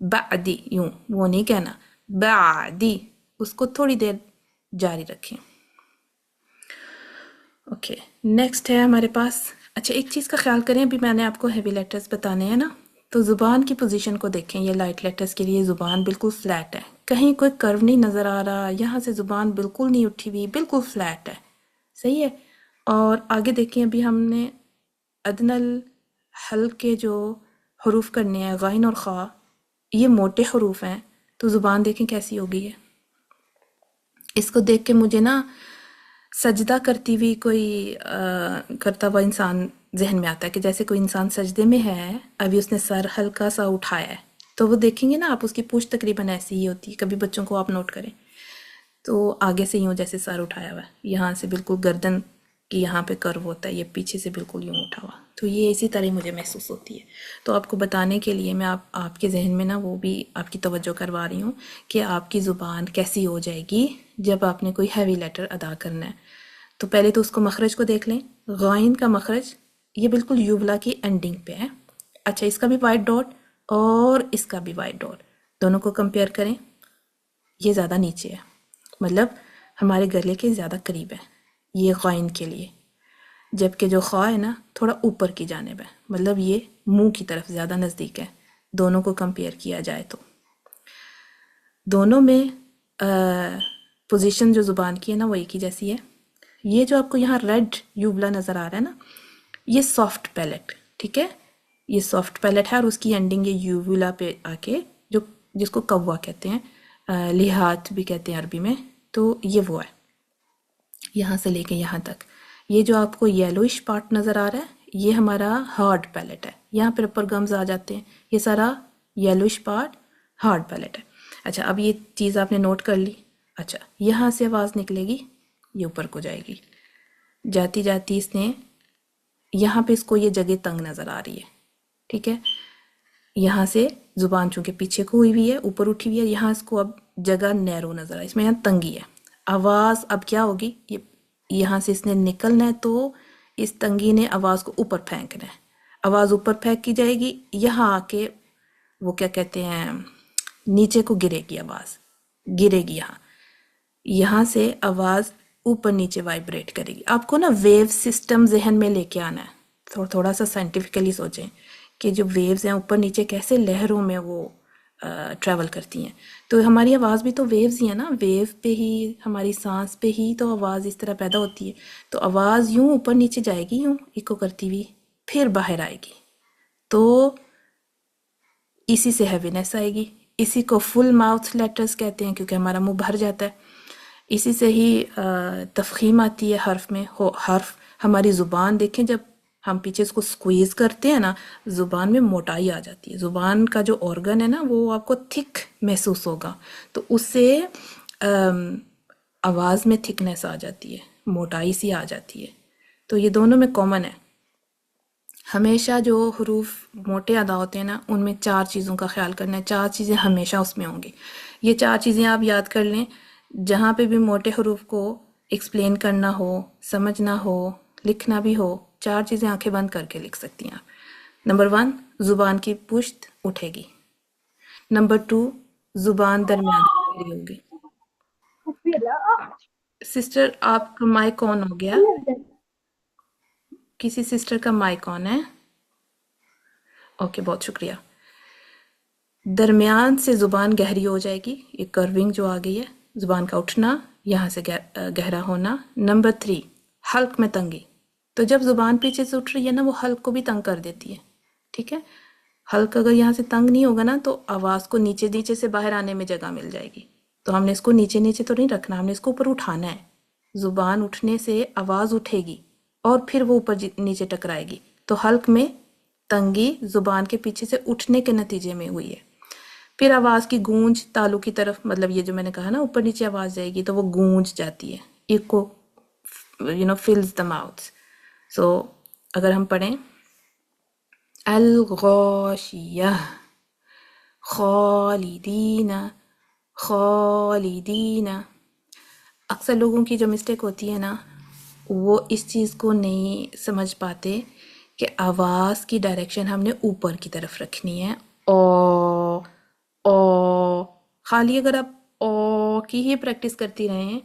بعدی یوں وہ نہیں کہنا، بعدی، اس کو تھوڑی دیر جاری رکھیں. اوکے نیکسٹ ہے ہمارے پاس. اچھا ایک چیز کا خیال کریں، ابھی میں نے آپ کو ہیوی لیٹرز بتانے ہیں نا، تو زبان کی پوزیشن کو دیکھیں. یہ لائٹ لیٹرز کے لیے زبان بالکل فلیٹ ہے، کہیں کوئی کرو نہیں نظر آ رہا، یہاں سے زبان بالکل نہیں اٹھی ہوئی، بالکل فلیٹ ہے. صحیح ہے. اور آگے دیکھیں ابھی ہم نے ادنی الحلق کے جو حروف کرنے ہیں غین اور خا، یہ موٹے حروف ہیں، تو زبان دیکھیں کیسی ہو گئی ہے. اس کو دیکھ کے مجھے نا سجدہ کرتی ہوئی کوئی کرتا ہوا انسان ذہن میں آتا ہے، کہ جیسے کوئی انسان سجدے میں ہے، ابھی اس نے سر ہلکا سا اٹھایا ہے، تو وہ دیکھیں گے نا آپ، اس کی پوچھ تقریباً ایسی ہی ہوتی ہے. کبھی بچوں کو آپ نوٹ کریں تو آگے سے یوں جیسے سر اٹھایا ہوا ہے، یہاں سے بالکل گردن کی یہاں پہ کرو ہوتا ہے، یہ پیچھے سے بالکل یوں اٹھا ہوا، تو یہ اسی طرح مجھے محسوس ہوتی ہے. تو آپ کو بتانے کے لیے میں آپ کے ذہن میں نا وہ بھی آپ کی توجہ کروا رہی ہوں کہ آپ کی زبان کیسی ہو جائے گی جب آپ نے کوئی ہیوی لیٹر ادا کرنا ہے. تو پہلے تو اس کو مخرج کو دیکھ لیں. غائن کا مخرج یہ بالکل یوبلا کی اینڈنگ پہ ہے. اچھا اس کا بھی وائٹ ڈاٹ اور اس کا بھی وائٹ ڈاٹ، دونوں کو کمپیئر کریں. یہ زیادہ نیچے ہے، مطلب ہمارے گلے کے زیادہ قریب ہے یہ غائن کے لیے، جبکہ جو خواہ ہے نا تھوڑا اوپر کی جانب ہے، مطلب یہ منہ کی طرف زیادہ نزدیک ہے. دونوں کو کمپیئر کیا جائے تو دونوں میں پوزیشن جو زبان کی ہے نا وہ ایک ہی جیسی ہے. یہ جو آپ کو یہاں ریڈ یوبلا نظر آ رہا ہے نا، یہ سافٹ پیلٹ، ٹھیک ہے، یہ سافٹ پیلٹ ہے، اور اس کی اینڈنگ یہ یوبلا پہ آ کے جو جس کو کوا کہتے ہیں، لحات بھی کہتے ہیں عربی میں، تو یہ وہ ہے یہاں سے لے کے یہاں تک. یہ جو آپ کو یلوئش پارٹ نظر آ رہا ہے یہ ہمارا ہارڈ پیلٹ ہے، یہاں پہ اپر گمز آ جاتے ہیں، یہ سارا یلوئش پارٹ ہارڈ پیلٹ ہے. اچھا اب یہ چیز آپ نے نوٹ کر لی. اچھا یہاں سے آواز نکلے گی، یہ اوپر کو جائے گی، جاتی جاتی اس نے یہاں پہ اس کو یہ جگہ تنگ نظر آ رہی ہے، ٹھیک ہے، یہاں سے زبان چونکہ پیچھے کو ہوئی ہوئی ہے اوپر اٹھی ہوئی ہے، یہاں اس کو اب جگہ نیرو نظر آ، اس میں یہاں تنگی ہے. آواز اب کیا ہوگی، یہاں سے اس نے نکلنا ہے تو اس تنگی نے آواز کو اوپر پھینکنا ہے، آواز اوپر پھینک کی جائے گی، یہاں آ کے وہ کیا کہتے ہیں نیچے کو گرے گی، آواز گرے گی، یہاں سے آواز اوپر نیچے وائبریٹ کرے گی. آپ کو نا ویو سسٹم ذہن میں لے کے آنا ہے، تھوڑا سا سائنٹیفکلی سوچیں کہ جو ویوز ہیں اوپر نیچے کیسے لہروں میں وہ ٹریول کرتی ہیں. تو ہماری آواز بھی تو ویوز ہی ہیں نا، ویو پہ ہی ہماری سانس پہ ہی تو آواز اس طرح پیدا ہوتی ہے. تو آواز یوں اوپر نیچے جائے گی، یوں ایکو کرتی ہوئی پھر باہر آئے گی، تو اسی سے ہیوینس آئے گی. اسی کو فل ماؤتھ لیٹرز کہتے ہیں کیونکہ ہمارا منہ بھر جاتا ہے. اسی سے ہی تفخیم آتی ہے حرف میں. حرف ہماری زبان دیکھیں جب ہم پیچھے اس کو سکویز کرتے ہیں نا، زبان میں موٹائی آ جاتی ہے. زبان کا جو آرگن ہے نا وہ آپ کو تھک محسوس ہوگا، تو اس سے آواز میں تھکنیس آ جاتی ہے، موٹائی سی آ جاتی ہے. تو یہ دونوں میں کامن ہے. ہمیشہ جو حروف موٹے ادا ہوتے ہیں نا ان میں 4 چیزوں کا خیال کرنا ہے، 4 چیزیں ہمیشہ اس میں ہوں گی. یہ 4 چیزیں آپ یاد کر لیں، جہاں پہ بھی موٹے حروف کو ایکسپلین کرنا ہو، سمجھنا ہو، لکھنا بھی ہو، 4 چیزیں آنکھیں بند کر کے لکھ سکتی ہیں آپ. نمبر 1 زبان کی پشت اٹھے گی. نمبر 2 زبان درمیان کھڑی ہوگی. سسٹر آپ کا مائک آن ہو گیا، کسی سسٹر کا مائک آن ہے؟ اوکے بہت شکریہ. درمیان سے زبان گہری ہو جائے گی، یہ کرونگ جو آ گئی ہے، زبان کا اٹھنا، یہاں سے گہرا ہونا. نمبر 3 حلق میں تنگی. تو جب زبان پیچھے سے اٹھ رہی ہے نا وہ حلق کو بھی تنگ کر دیتی ہے، ٹھیک ہے. حلق اگر یہاں سے تنگ نہیں ہوگا نا تو آواز کو نیچے نیچے سے باہر آنے میں جگہ مل جائے گی. تو ہم نے اس کو نیچے نیچے تو نہیں رکھنا، ہم نے اس کو اوپر اٹھانا ہے. زبان اٹھنے سے آواز اٹھے گی اور پھر وہ اوپر نیچے ٹکرائے گی. تو حلق میں تنگی زبان کے پیچھے سے اٹھنے کے نتیجے میں ہوئی ہے. پھر آواز کی گونج تالو کی طرف، مطلب یہ جو میں نے کہا نا اوپر نیچے آواز جائے گی تو وہ گونج جاتی ہے، ایکو فلز دا ماؤتھ. سو اگر ہم پڑھیں الغاشیہ، خالدین، خالدین. اکثر لوگوں کی جو مسٹیک ہوتی ہے نا وہ اس چیز کو نہیں سمجھ پاتے کہ آواز کی ڈائریکشن ہم نے اوپر کی طرف رکھنی ہے، او خالی اگر آپ او کی ہی پریکٹس کرتی رہیں،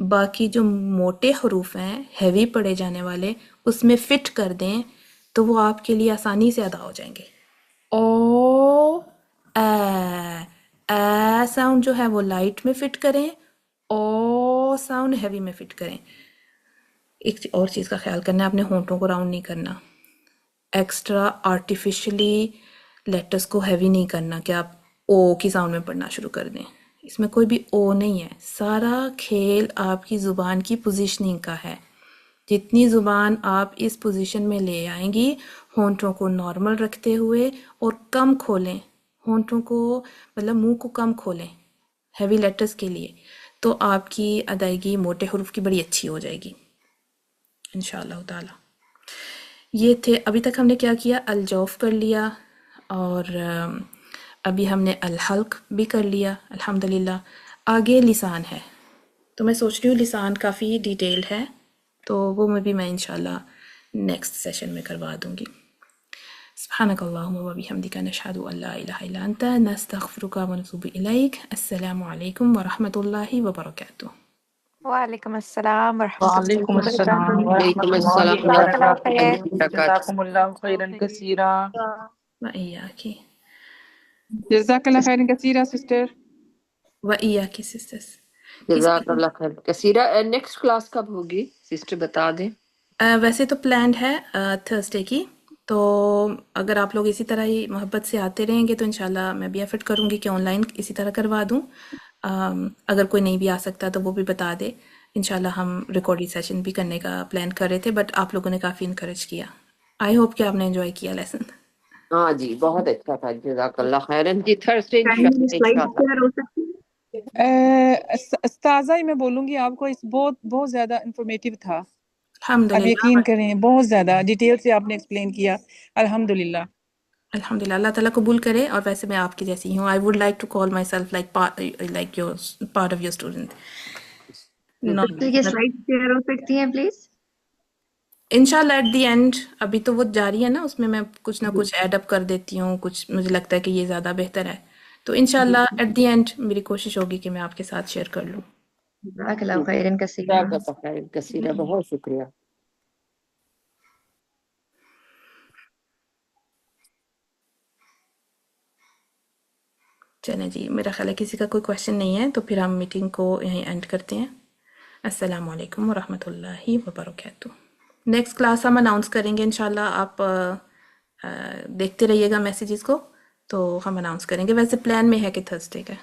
باقی جو موٹے حروف ہیں ہیوی پڑھے جانے والے اس میں فٹ کر دیں تو وہ آپ کے لیے آسانی سے ادا ہو جائیں گے. او اے ساؤنڈ جو ہے وہ لائٹ میں فٹ کریں، او ساؤنڈ ہیوی میں فٹ کریں. ایک اور چیز کا خیال کرنا ہے، اپنے ہونٹوں کو راؤنڈ نہیں کرنا، ایکسٹرا آرٹیفیشلی لیٹرز کو ہیوی نہیں کرنا کہ آپ او کی ساؤنڈ میں پڑھنا شروع کر دیں. اس میں کوئی بھی او نہیں ہے، سارا کھیل آپ کی زبان کی پوزیشننگ کا ہے. جتنی زبان آپ اس پوزیشن میں لے آئیں گی، ہونٹوں کو نارمل رکھتے ہوئے اور کم کھولیں، ہونٹوں کو مطلب منہ کو کم کھولیں ہیوی لیٹرز کے لیے، تو آپ کی ادائیگی موٹے حروف کی بڑی اچھی ہو جائے گی انشاءاللہ تعالی. یہ تھے ابھی تک ہم نے کیا کیا، الجوف کر لیا اور ابھی ہم نے الحلق بھی کر لیا الحمدللہ. آگے لسان ہے، تو میں سوچ رہی ہوں لسان کافی ڈیٹیلڈ ہے، تو وہ میں انشاءاللہ نیکسٹ سیشن میں کروا دوں گی. سبحانک اللہم و بحمدک نشہد ان لا الہ الا انت نستغفرک و نتوب الیک. السلام علیکم ورحمۃ اللہ وبرکاتہ. وعلیکم السلام ورحمۃ اللہ وعلیکم السلام وبرکاتہ. ورحمۃ وعلیکم اللہ السلام جزاک اللہ ورحمۃ خیر. اللہ وبرکاتہ. وبرکاتہ. جزاکم اللہ خیرا کثیرا. وإیاکی جزاک اللہ خیرا کثیرا سسٹر. وإیاکی سسٹرس. جزاک اللہ خیر کثیرہ. نیکسٹ کلاس کب ہوگی سسٹر بتا دیں. ویسے تو پلانڈ ہے تھرسڈے کی، تو اگر آپ لوگ اسی طرح ہی محبت سے آتے رہیں گے تو انشاءاللہ میں بھی ایفرٹ کروں گی کہ آن لائن اسی طرح کروا دوں. اگر کوئی نہیں بھی آ سکتا تو وہ بھی بتا دے. انشاءاللہ ہم ریکارڈنگ سیشن بھی کرنے کا پلان کر رہے تھے، بٹ آپ لوگوں نے کافی انکریج کیا. آئی ہوپ کہ آپ نے انجوائے کیا لیسن. ہاں جی بہت اچھا تھا، جزاک اللہ خیرن جی. تھرسڈے میری سلائڈ انشاءاللہ. شیئر ہو سکتی استاذہ ہی میں بولوں گی آپ کو، اس بہت بہت زیادہ انفارمیٹیو تھا. آپ الحمدللہ یقین کریں بہت زیادہ ڈیٹیل سے آپ نے ایکسپلین کیا. الحمدللہ. الحمدللہ اللہ تعالیٰ قبول کرے. اور ویسے میں آپ کی جیسی ہوں. I would like to call myself like your part of your student. Sister کی سلائڈ شیئر ہو سکتی ہیں پلیز؟ انشاءاللہ ایٹ دی اینڈ، ابھی تو وہ جاری ہے نا، اس میں کچھ نہ کچھ ایڈ اپ کر دیتی ہوں، کچھ مجھے لگتا ہے کہ یہ زیادہ بہتر ہے، تو انشاءاللہ ایٹ دی اینڈ میری کوشش ہوگی کہ میں آپ کے ساتھ شیئر کر لوں. جزاک اللہ خیرن کثیرا. جزاک اللہ خیر کثیرہ. بہت شکریہ. چلیں جی، میرا خیال ہے کسی کا کوئی کویشچن نہیں ہے، تو پھر ہم میٹنگ کو یہیں اینڈ کرتے ہیں. السلام علیکم ورحمۃ اللہ وبرکاتہ. نیکسٹ کلاس ہم اناؤنس کریں گے انشاءاللہ. آپ دیکھتے رہیے گا میسیجز کو، تو ہم اناؤنس کریں گے. ویسے پلان میں ہے کہ تھرسڈے کا.